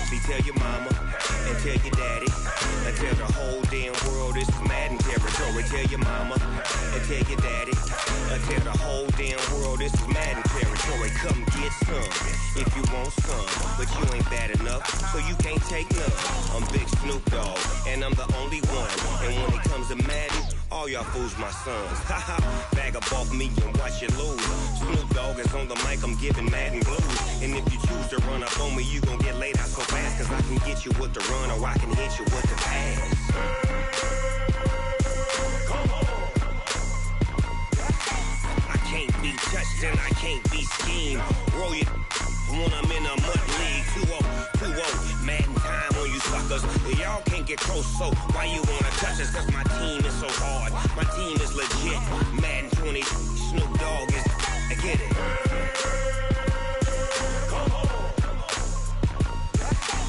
See, tell your mama and tell your daddy and tell the whole damn world this is Madden territory. Tell your mama and tell your daddy and tell the whole damn world this is Madden territory. Come get some if you want some, but you ain't bad enough, so you can't take none. I'm Big Snoop Dogg and I'm the only one. And when it comes to Madden, all y'all fools my sons. Haha, bag up off me and watch you lose. Snoop Dogg is on the mic, I'm giving Madden blues. And if you choose to run up on me, you gon' get laid out so fast, cause I can get you with the run or I can hit you with the pass. I can't be touched and I can't be schemed. Roll it when I'm in a mud league. 2-0, Madden time on you suckers. Y'all can't get close, so why you wanna touch us? Cause my team is so hard, my team is legit. Madden 20, Snoop Dogg is, I get it.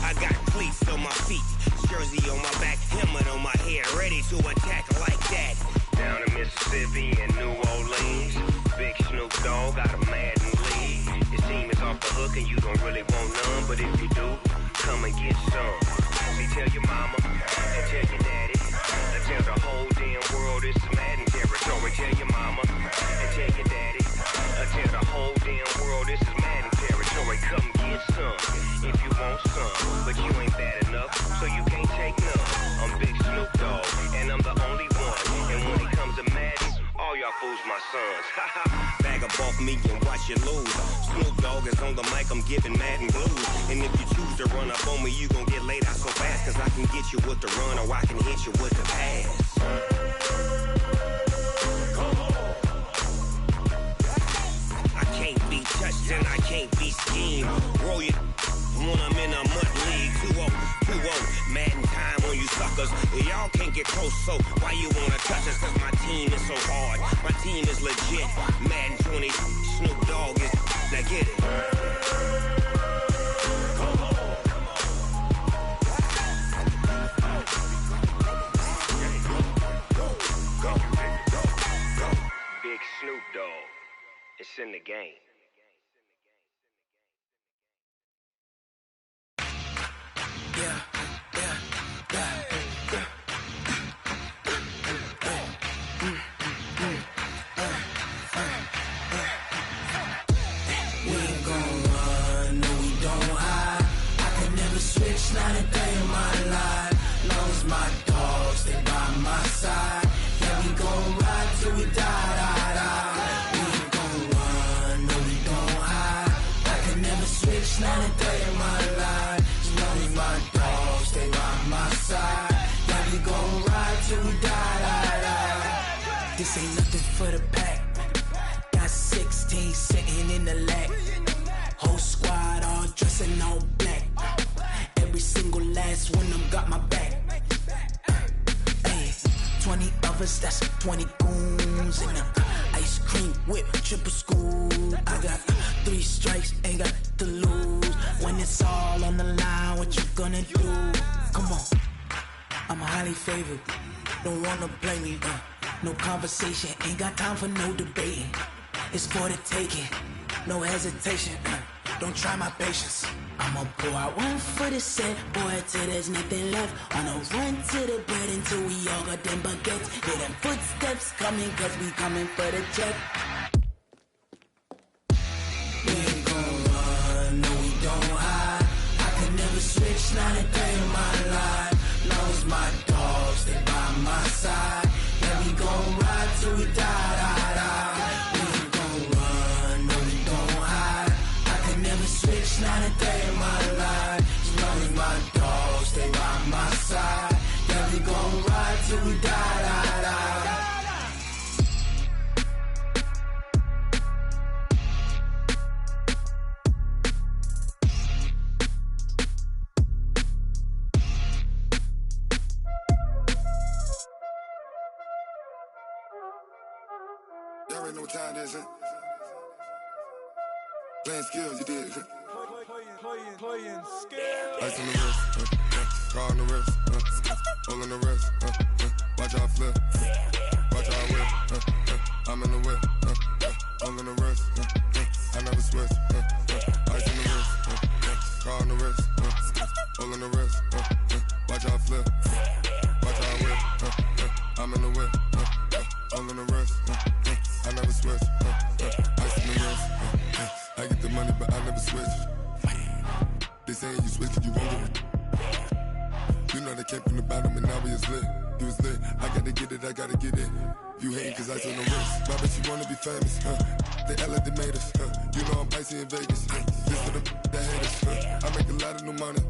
I got cleats on my feet, jersey on my back, helmet on my head, ready to attack like that. Down in Mississippi and New Orleans, Big Snoop Dogg got a Madden lead. His team is off the hook and you don't really want none, but if you do, come and get some. See, tell your mama and tell your daddy and tell the whole damn world this is Madden territory. Tell your mama and tell your daddy and tell the whole damn world this is Madden territory. Come get some if you want some, but you ain't bad enough, so you can't take none. I'm Big Snoop Dogg and I'm the only one. And when it comes to Madden, all y'all fools my sons. Bag up off me and watch you lose. Snoop Dogg is on the mic, I'm giving Madden blues. And if you choose to run up on me, you gon' get laid out so fast, cause I can get you with the run or I can hit you with the pass. I can't be touched and I can't be schemed. Roll it when I'm in a mud league. 2-0, Madden time on you suckers. Y'all can't get close, so why you wanna touch us? Cause my team is so hard, my team is legit. Madden 20, Snoop Dogg is, now get it. Big Snoop Dogg, it's in the game. Not a day in my life, long as my dogs, they by my side. Yeah, we gon' ride till we die. We ain't gon' run, no we don't hide. I can never switch, not a day in my life, as long as my dogs, they by my side. Yeah, we gon' ride till we die. This ain't nothing for the pack. Got 16 sitting in the lap. Whole squad all dressing all black. Every single last one of them got my back. Hey, 20 of us, that's 20 goons. And ice cream whip, triple scoop. I got 3 strikes, ain't got to lose. When it's all on the line, what you gonna do? Come on, I'm highly favored. Don't wanna blame me, no conversation, ain't got time for no debating. It's for the taking, no hesitation. Don't try my patience. I'ma pour out one for the set, boy, till there's nothing left. On a run to the bread until we all got them baguettes. Hear them footsteps coming, cause we coming for the check. We ain't gon' run, no we don't hide. I can never switch, not a day in my life. Long as my dogs, they by my side. Yeah, we gon' ride till we die. We ain't gon' run, no we don't hide. I can never switch, not a day in my life. As long as my dogs, they by my side. Yeah, we gon' ride till we die. Y'all already know what time it is, huh? Playing skills, you did. Playing skills. Ice on the wrist, car on the wrist, hole in the wrist, watch out flip, watch out whip, I'm in the whip, hole in the wrist, I never switch, ice on the wrist, car on the wrist, hole in the wrist, watch out flip, watch out whip, I'm in the whip, hole in the wrist, I never switch, ice on the wrist, I get the money but I never switch. They saying you switch it, you won't get it. You know they came from the bottom and now we is lit. You was lit, I gotta get it, I gotta get it. You hating cause ice on the wrist. My bitch, you wanna be famous, They Ella, they made us, You know I'm icy in Vegas, This for the that hate us, I make a lot of new money,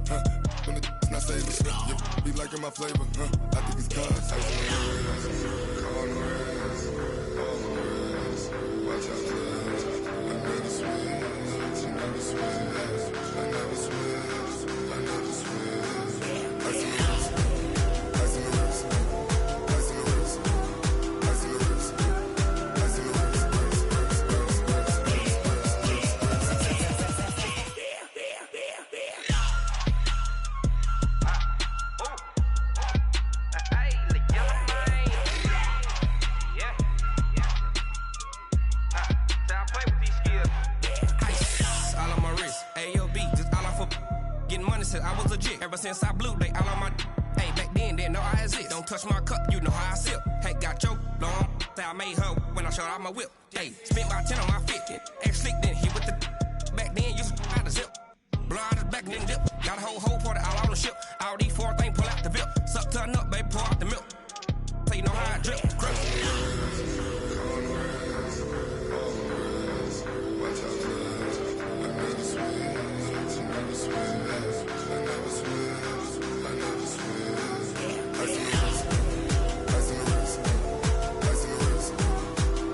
When the not savers, You be liking my flavor, I think it's cause ice on the wrist, car on the wrist, all on the wrist. Watch out, cuz I never switch, you never switch. I never switch, I never switch. Ice in the wrist, ice in the wrist, ice in the wrist, ice in the wrist, ice in the wrist, I was legit ever since I blew they all on my hey back then didn't know I exist. Don't touch my cup, you know how I sip. Hey, got your long say I made her when I showed out my whip. Hey, spent about 10 on my 50. Ex slick then he with the back then used to out the zip. Blow out his back then dip. Got a whole party all on the ship. All these 4 things pull out the VIP. Suck turn up, baby, pour out the milk. So you know how I drip. Crush. watch out, cuz I never switch, you never switch. I never switch, I never switch. Ice in the wrist, ice in the wrist, ice in the wrist,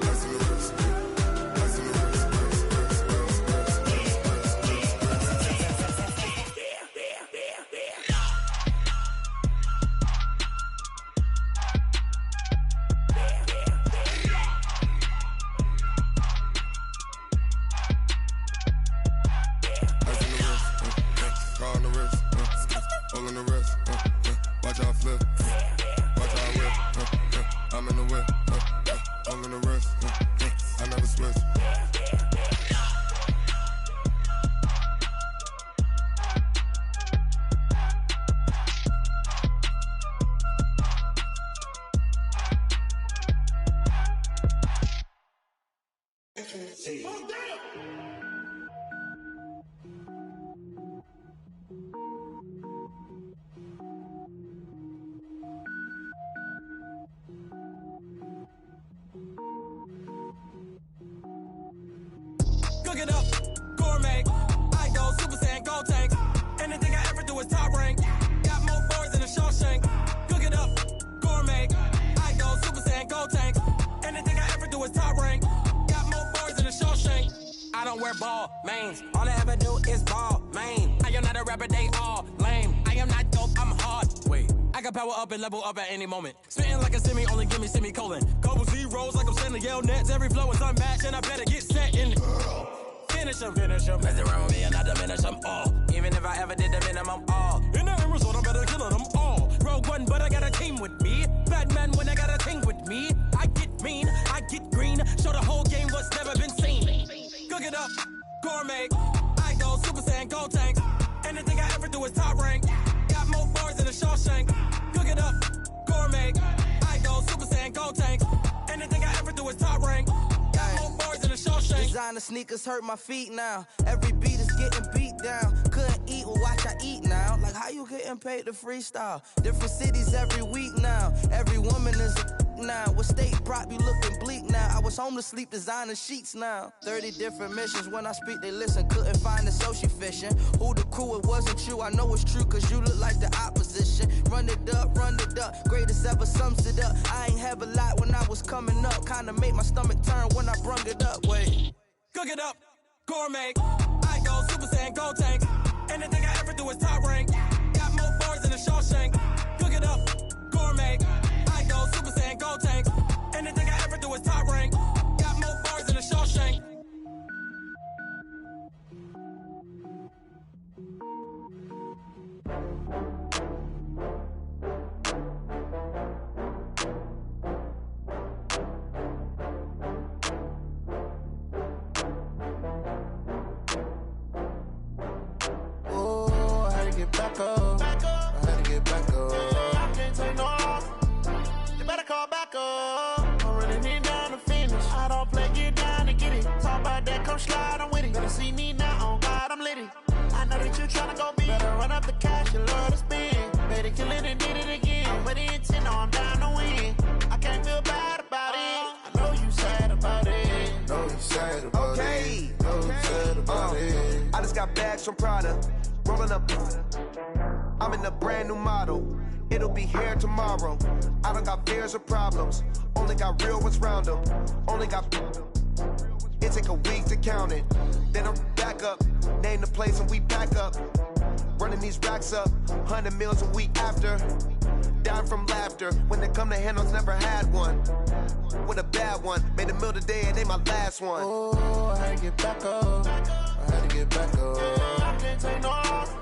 ice in the wrist, ice in the wrist, car on the wrist, hole in the wrist, watch out flip, watch out whip, I'm in the whip, hole in the wrist, I never switch. Cook it up, gourmet. I go Super Saiyan, gold tank. Anything I ever do is top rank. Got more bars than a Shawshank. Cook it up, gourmet. I go Super Saiyan, gold tank. Anything I ever do is top rank. Got more bars than a Shawshank. I don't wear ball mains. All I ever do is ball main. I am not a rapper, they all lame. I am not dope, I'm hard. Wait, I can power up and level up at any moment. Spitting like a semi, only give me semicolon. Couple zeros like I'm sending yell nets. Every flow is unmatched and I better get set in. Finish them. Mess around with me and I diminish them all. Even if I ever did the minimum all. In the end result, I'm better killing them all. Rogue One, but I got a team with me. Batman when I got a thing with me. I get mean, I get green. Show the whole game what's never been seen. Cook it up, gourmet. I go Super Saiyan, gold tank. Anything I ever do is top rank. Got more bars than a Shawshank. Cook it up, gourmet. I go Super Saiyan, gold tank. Anything I ever do is top rank. Got more bars than a Shawshank. Designer sneakers hurt my feet now. Every beat is getting beat down. Couldn't eat, well watch I eat now. Like how you getting paid to freestyle? Different cities every week now. Every woman is a now. What state prop you looking bleak now? I was home to sleep designer sheets now. 30 different missions. When I speak they listen. Couldn't find the social fishing. Who the crew, it wasn't you. I know it's true cause you look like the opposition. Run it up. Greatest ever sums it up. I ain't have a lot when I was coming up. Kinda made my stomach turn when I brung it up. Wait. Cook it up, gourmet. I go Super Saiyan, gold tank. Anything I ever do is top rank. Got more bars than a Shawshank. Cook it up, gourmet. I go Super Saiyan, gold tank. Anything I ever do is top rank. Got sad about it. No sad about it. I just got bags from Prada. Rolling up. I'm in a brand new model. It'll be here tomorrow. I don't got fears or problems. Only got real ones round them. Only got. It take a week to count it. Then I'm back up. Name the place and we pack up. Running these racks up. 100 meals a week after. Dying from laughter. When they come to handles, never had one. With a bad one. Made a meal today and they my last one. Oh, I had to get back up. I had to get back up. I can't take no off.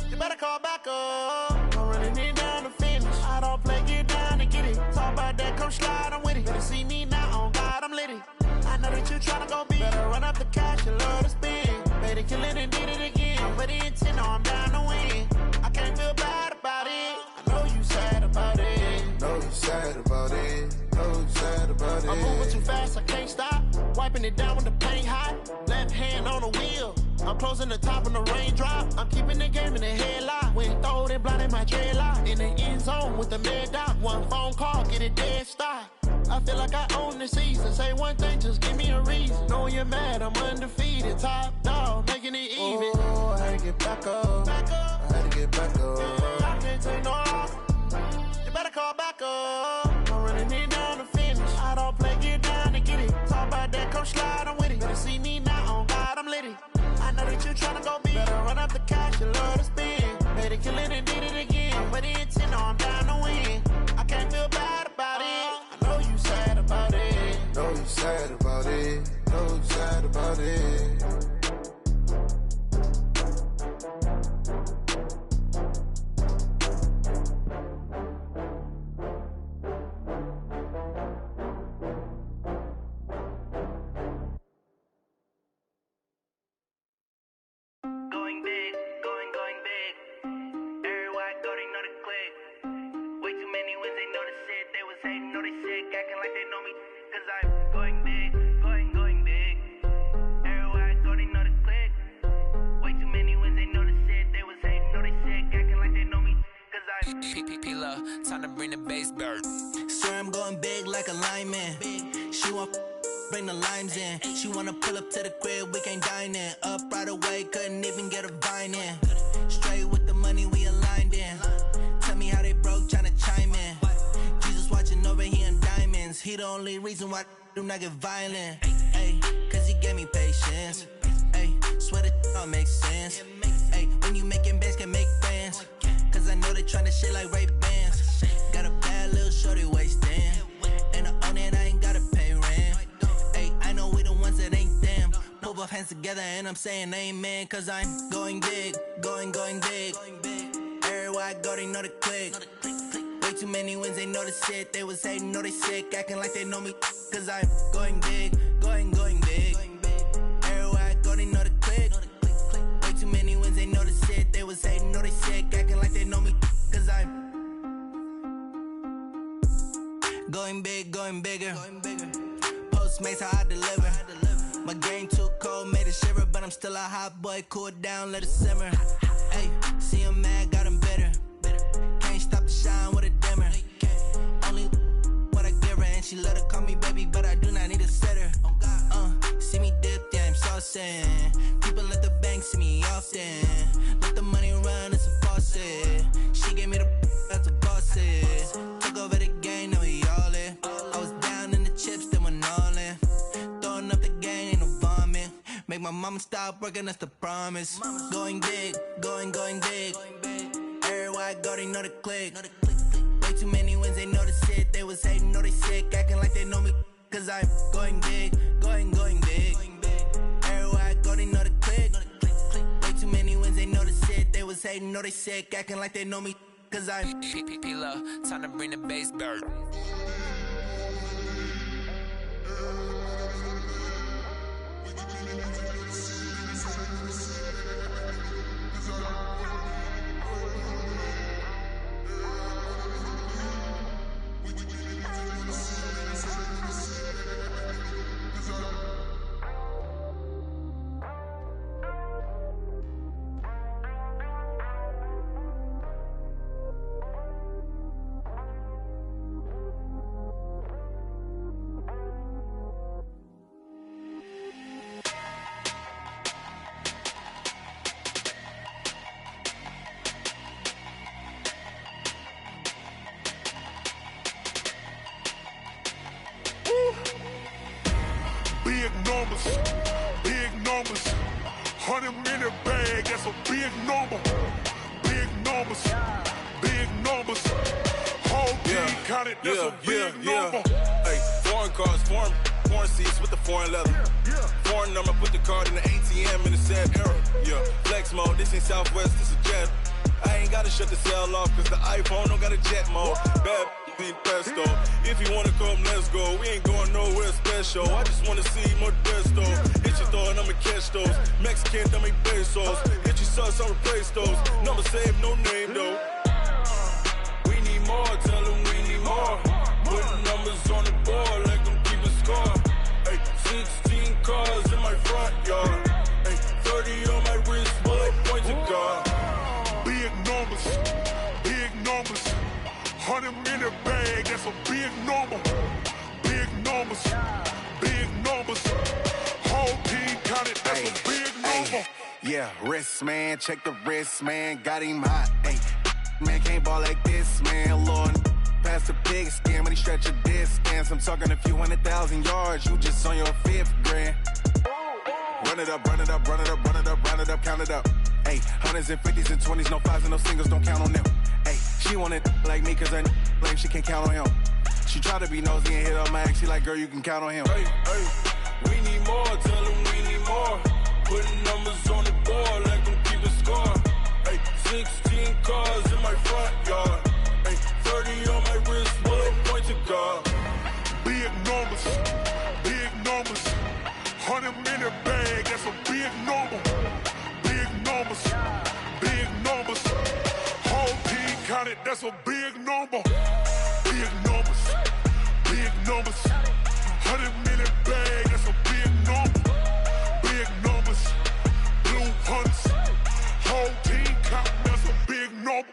You better call back up. I'm running it down to finish. I don't play, get down to get it. Talk about that, come slide, I'm with it. Better see me now, on God, I'm litty. I know that you tryna go big. Better run up the cash, you love to spend. Better kill it and did it again. I'm with the intent, no, I'm down to win. I can't feel bad about it. I know you sad about it. No, you sad about it. No, you sad about it. I'm moving too fast, I can't stop. Wiping it down with the paint hot. Left hand on the wheel. I'm closing the top on the raindrop. I'm keeping the game in the headlock. When throwed and blinded my dreadlock. In the end zone with the mid dot. One phone call, get it dead stop. I feel like I own the season. Say one thing, just give me a reason. Knowing you're mad, I'm undefeated. Top dog, making it even. Oh, I had to get back up. I had to get back up. I can't take no off. You better call back up. I'm running it down to finish. I don't play, get down to get it. Talk about that, come slide, I'm with it. Better see me now, on God, I'm litty. I know that you tryna go big. Better run up the cash, you love to spend. Better kill it and did it again. But the intent, no, I'm down to win. I can't feel bad about it. I know you sad about it. No, you sad about it. No, you sad about it. Going big, going big. Everywhere I go, they know the click. Way too many wins, they know the shit. They was hating, know they sick, acting like they know me. Cause I'm going big, going big. Everywhere I go, they know the click. Way too many wins, they know the shit. They was hating, know they sick, acting like they know me. Cause I'm P-P-P-Love, time to bring the bass bird. Swear I'm going big like a lineman. She want bring the limes in. She wanna pull up to the crib, we can't dine in. Up right away, couldn't even get a vine in. Straight with the money, we aligned in. Tell me how they broke, tryna chime in. Jesus watching over here in diamonds. He the only reason why I do not get violent. Ay, cause he gave me patience. Ay, swear that all makes sense. Ay, when you making bands, can make friends. Cause I know they tryna shit like Ray-Bans. Got a bad little shorty wasting. And I own it, I ain't gotta pay rent. Ay, I know we the ones that ain't them. Pull both hands together and I'm saying amen. Cause I'm going big, going big. Everywhere I go, they know the click. Way too many wins, they know the shit. They was hating, know they sick, acting like they know me. Cause I'm going big, going big. Everywhere I go, they know the click. Way too many wins, they know the shit. They was hating, know they sick, acting like they know me. Cause I'm going big, going bigger. Postmates, how I deliver. My game too cold, made it shiver. But I'm still a hot boy, cool it down, let it simmer. Hey, see him mad, got him bitter. Can't stop the shine with a dimmer. Only what I give her, and she let her call me baby, but I do not need a sitter. See me dip, yeah, I'm saucing. People at the bank see me often. Let the money run, it's a faucet. She gave me the that's a bosses. Took over the game, now we all in. I was down in the chips, then went all in. Throwing up the game, ain't no vomit. Make my mama stop working, that's the promise. Going big, going big. Everywhere I go, they know the click. Way too many wins, they know the shit. They was hating, know they sick, acting like they know me. Cause I'm going big, going big. Everywhere I go, they know the click. Way too many wins, they know the shit. They was hating, know they sick, acting like they know me. Cause I'm P-P-P-Love, time to bring the bass bird. Big numbers, big numbers. 100-minute bag, that's a big number. Big numbers, big numbers. Whole team counted, that's a big number. Hey, foreign cars, foreign seats with the foreign leather. Foreign number, put the card in the ATM in the sad era. Yeah, flex mode, this ain't Southwest, this a jet. I ain't gotta shut the cell off, cause the iPhone don't got a jet mode. Bad ain't pesto. If you wanna come, let's go. We ain't going nowhere special. I just wanna see more pesto. Hit your thought, I'ma catch those. Mexican, dummy pesos. Hit your sus, I'll replace those. Number saved, no name though. We need more, tell them we need more. Putting numbers on the board like I'm keeping score. Hey, 16 cars in my front yard. Hey, 30 on my wrist, bullet point to God. Big numbers, big numbers. 100-minute bag, that's a big number. Big numbers, big numbers. Whole team counted, that's a big number. Yeah, wrist man, check the wrist man, got him hot. Ay, man can't ball like this, man. Lord, past the pig skin, but he stretch a distance. I'm talking a few 100,000 yards, you just on your 5th grand. Run it up, run it up, run it up, run it up, run it up, count it up. Ay, 100s and 50s and 20s, no 5s and no singles, don't count on them. Ay, she want it like me, cause her lame, she can't count on him. She try to be nosy and hit up my ex, she like, girl, you can count on him. Hey, hey, we need more, tell them we need more. Putting numbers on the board like I'm keeping score. Hey, 16 cars in my front yard. Hey, 30 on my wrist, bullet point to God. Big numbers, big numbers. 100-minute bag, that's a big number. Big numbers, big numbers. Whole team counted, that's a big number. Big numbers, big numbers. 100-minute bag, that's a big number. Big numbers, blue hunts. Whole team counting, that's a big number.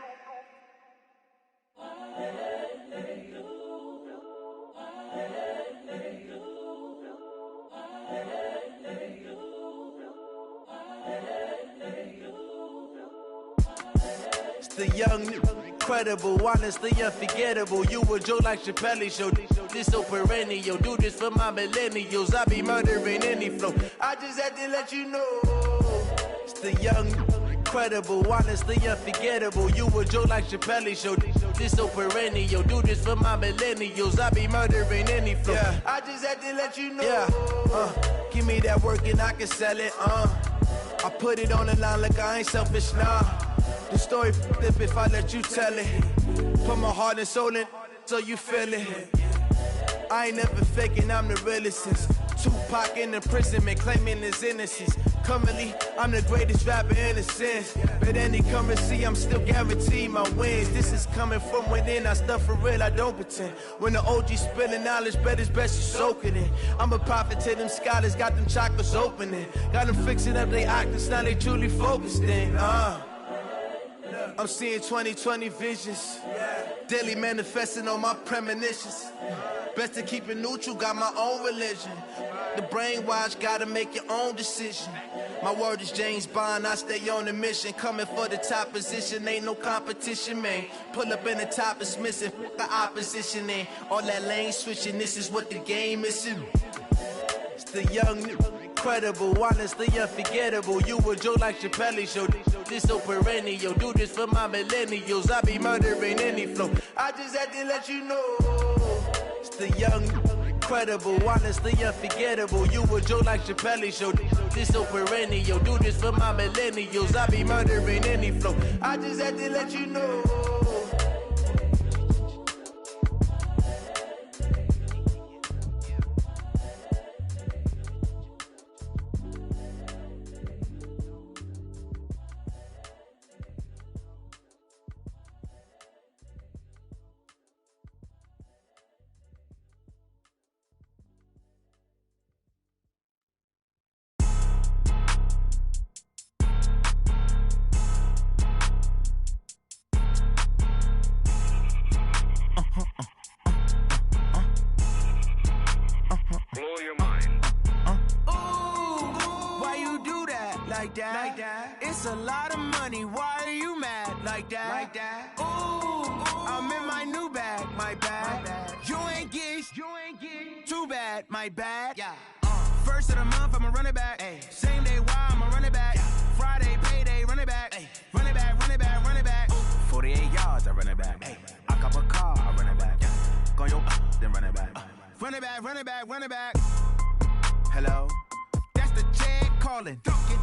It's the young, incredible, honestly unforgettable. You a Joe like Chappelle show. This so perennial. Do this for my millennials. I be murdering any flow. I just had to let you know. It's the young, incredible, honestly unforgettable. You a Joe like Chappelle show. This so perennial. Do this for my millennials. I be murdering any flow. Yeah. I just had to let you know. Yeah. Give me that work and I can sell it. I put it on the line like I ain't selfish, nah. The story flip if I let you tell it. Put my heart and soul in so you feel it. I ain't never faking, I'm the realest since Tupac in imprisonment, claiming his innocence. Currently, I'm the greatest rapper in a sense. But any currency, I'm still guaranteed my wins. This is coming from within, I stuff for real, I don't pretend. When the OG spilling knowledge, bet it's best you soak it in. I'm a prophet to them scholars, got them chakras opening. Got them fixing up their octaves, now they truly focused in. I'm seeing 2020 visions. Daily manifesting on my premonitions. Best to keep it neutral, got my own religion. The brainwash, gotta make your own decision. My word is James Bond, I stay on a mission. Coming for the top position, ain't no competition, man. Pull up in the top, it's missing, the opposition in. All that lane switching, this is what the game is. It's the young, incredible, honestly unforgettable. You a Joe like Chappelle show. This so perennial. Do this for my millennials. I be murdering any flow. I just had to let you know. It's the young, incredible, honestly unforgettable. You a Joe like Chappelle show. This so perennial. Do this for my millennials. I be murdering any flow. I just had to let you know. It's a lot of money, why are you mad like that? Ooh, I'm in my new bag, my bad. You ain't getting too bad, my bad. Yeah. First of the month, I'ma run it back. Same day, why I'ma run it back. Friday, payday, run it back. Run it back, run it back, run it back. 48 yards, I run it back. I cop a car, I run it back. Go your then run it back. Run it back, run it back, run it back. Hello? That's the jag calling.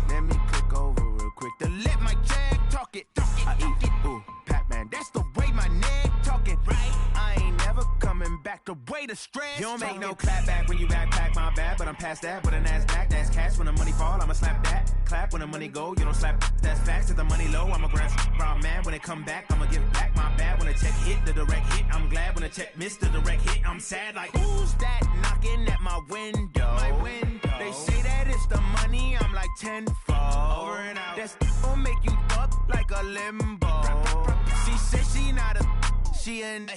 Let me click over real quick. To let my jag talk it. I eat, ooh, Pac-Man, that's the way my neck talking. Right? I ain't never coming back the way the stress. You don't make no clap back when you backpack, my bad. But I'm past that with a NASDAQ. That's cash when the money fall, I'ma slap that. Clap when the money go, you don't slap. That's facts. If the money low, I'ma grab round man. When it come back, I'ma give back my bad. When the check hit, the direct hit, I'm glad. When the check missed the direct hit, I'm sad like, who's that knocking at my window? My window. They say that it's the money, I'm like tenfold. Over and out. That's gon' make you fuck like a limbo. She said she not a, she an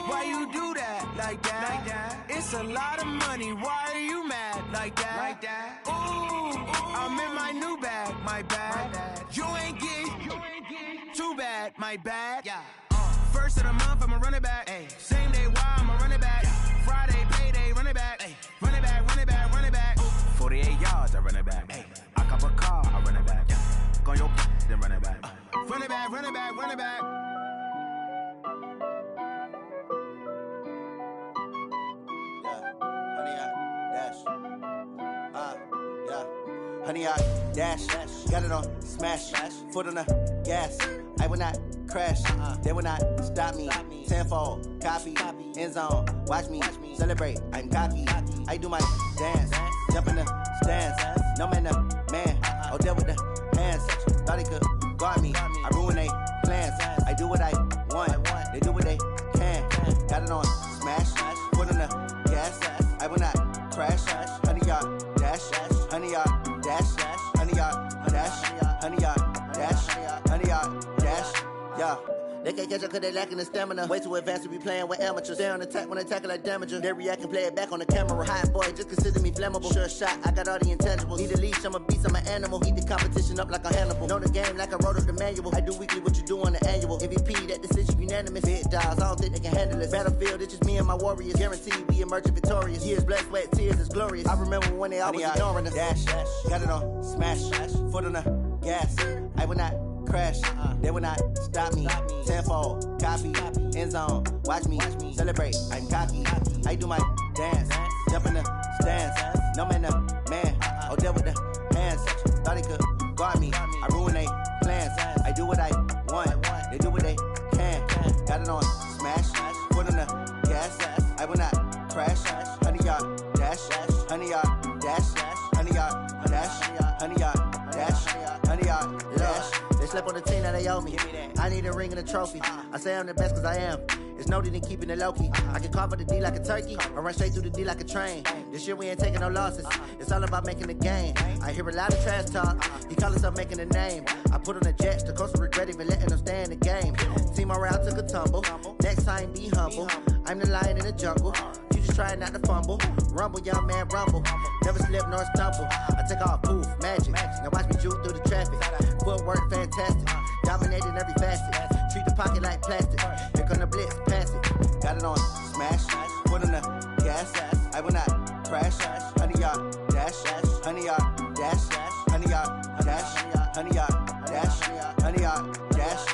why you do that like that? Like that? It's a lot of money. Why are you mad like that? Like that? Ooh, I'm in my new bag, my bad. You ain't get too bad, my bad. Yeah. First of the month, I'ma run it back. Same day, why I'ma run it back. Friday, payday, run it back. Run it back, run it back, run it back. 48 yards, I run it back. I cop a car, I run it back. Go your then run it back. Run it back, run it back, run it back. Honey, I dash, got it on smash, foot on the gas. I will not crash, they will not stop me. Tenfold, copy, end zone, watch me celebrate. I'm cocky, I do my dance, jump in the stands. No man, man, oh there with the hands. Thought he could guard me, I ruin they plans. I do what I want, they do what they can. Got it on smash, foot on the gas. I will not crash, honey, y'all dash, honey, y'all dash, honey, y'all dash, honey, y'all dash, honey, y'all dash, yeah. They can't catch up cause they lacking the stamina. Way too advanced to be playing with amateurs. Stay on attack when they tackle like damager. They react and play it back on the camera. Hot boy, just consider me flammable. Sure shot, I got all the intangibles. Need a leash, I'm a beast, I'm an animal. Eat the competition up like a Hannibal. Know the game like I wrote up the manual. I do weekly what you do on the annual. MVP, that decision unanimous. Big dogs, I don't think they can handle it. Battlefield, it's just me and my warriors. Guaranteed we emerging victorious. Years, blood, sweat, tears, it's glorious. I remember when they always ignoring us. Dash, got it on smash, foot on the gas. I will not crash, they will not stop me. Tenfold, copy, end zone, watch me celebrate. I'm cocky, I do my dance, jump in the stands. No man, oh there with the hands. Thought he could guard me, I ruin they plans. I do what I want, they do what they can. Got it on smash, foot on the gas. I will not crash, honey y'all dash, honey y'all dash, honey y'all dash, honey y'all dash, honey y'all dash. They slept on the team that they owe me. I need a ring and a trophy. I say I'm the best cause I am. It's noted in keeping it low key. I can carve up the D like a turkey or run straight through the D like a train. This year we ain't taking no losses. It's all about making the game. I hear a lot of trash talk. He call himself making a name. I put on the Jets. The coach will regret even letting them stay in the game. Team morale took a tumble. Next time be humble. I'm the lion in the jungle. You just try not to fumble. Rumble, young man, rumble. Never slip nor stumble. I take off, poof, magic. Now watch me juke through the traffic. Footwork fantastic. Dominating every facet. Treat the pocket like plastic. Here come the blitz, pass it. Got it on smash. Foot on the gas. I will not crash. Honey, y'all dash. Honey, y'all dash. Honey, y'all dash. Honey, y'all dash. Honey, y'all dash.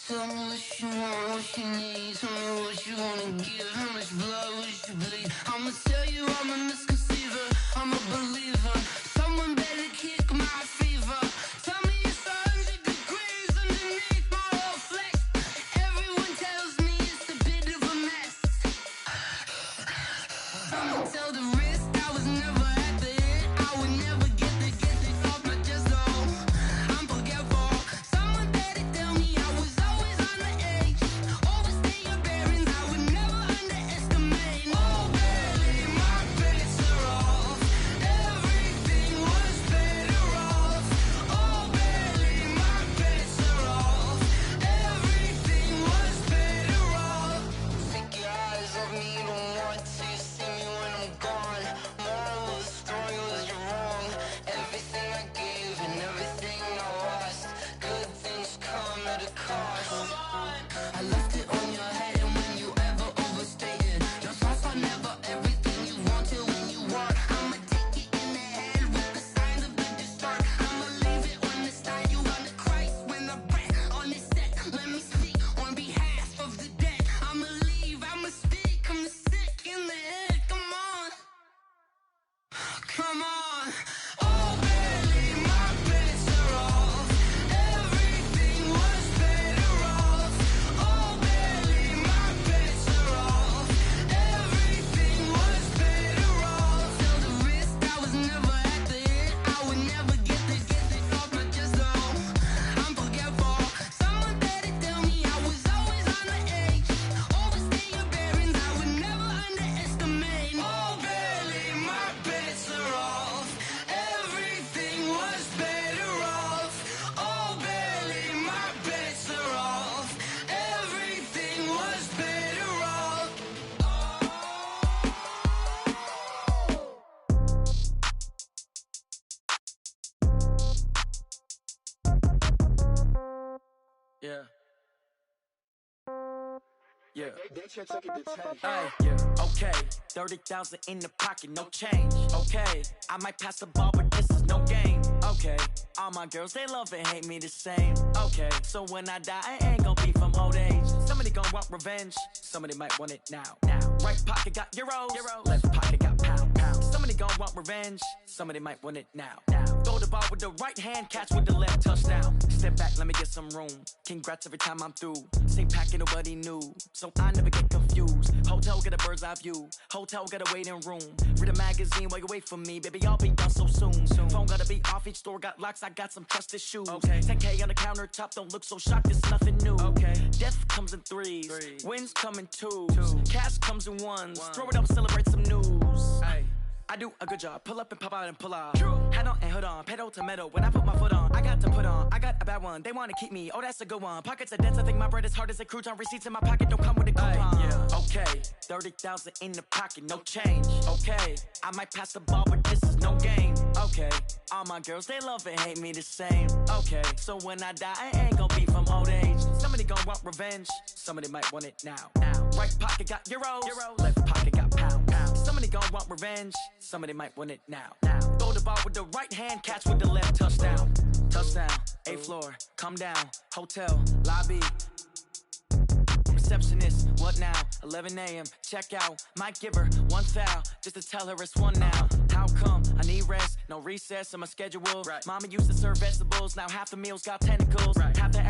Tell me what you want, what you need. Tell me what you wanna give. How much blood would you bleed? I'ma tell you I'm a misconceiver. I'm a believer. Someone better kick my fever. Tell me it's 100 degrees underneath my whole flesh. Everyone tells me it's a bit of a mess. I'ma tell the risk I was never at the end. I would never get it off my chest though. I'm forgetful. Someone better tell me I was always on the edge. Overstay your bearings, I would never underestimate. Oh baby, my credits are off. Yeah. Yeah. Hey, yeah. Okay, 30,000 in the pocket, no change. Okay, I might pass the ball, but this is no game. Okay, all my girls, they love and hate me the same. Okay, so when I die, I ain't gon' be from old age. Somebody gon' want revenge, somebody might want it now. Right pocket got euros, left pocket got pound. Somebody gon' want revenge, somebody might want it now. Throw the ball with the right hand, catch with the left, touchdown. Step back, let me get some room. Congrats every time I'm through. Same packet, nobody knew, so I never get confused. Hotel get a bird's eye view, hotel got a waiting room. Read a magazine while you wait for me, baby, I'll be done so soon. Phone gotta be off, each store got locks, I got some trusted shoes. 10K on the countertop, don't look so shocked, it's nothing new. Death comes in threes, wins come in twos, cash comes in ones. Throw it up, celebrate some news. I do a good job, pull up and pop out and pull out. Hat on and hood on, pedal to metal. When I put my foot on, I got to put on. I got a bad one, they wanna keep me. Oh, that's a good one. Pockets are dense, I think my bread is hard as a crouton. Receipts in my pocket don't come with a coupon. Okay, 30,000 in the pocket, no change. Okay, I might pass the ball, but this is no game. Okay, all my girls, they love and hate me the same. Okay, so when I die, I ain't gon' be from old age. Somebody gon' want revenge, somebody might want it now. Right pocket got euros, left pocket got pound. Somebody gon' want revenge, somebody might want it now. Throw the ball with the right hand, catch with the left, touchdown. Touchdown, 8th floor, come down, hotel, lobby. Receptionist, what now? 11 a.m., check out. Might give her one foul, just to tell her it's one now. How come? I need rest, no recess in my schedule. Mama used to serve vegetables, now half the meals got tentacles. Half the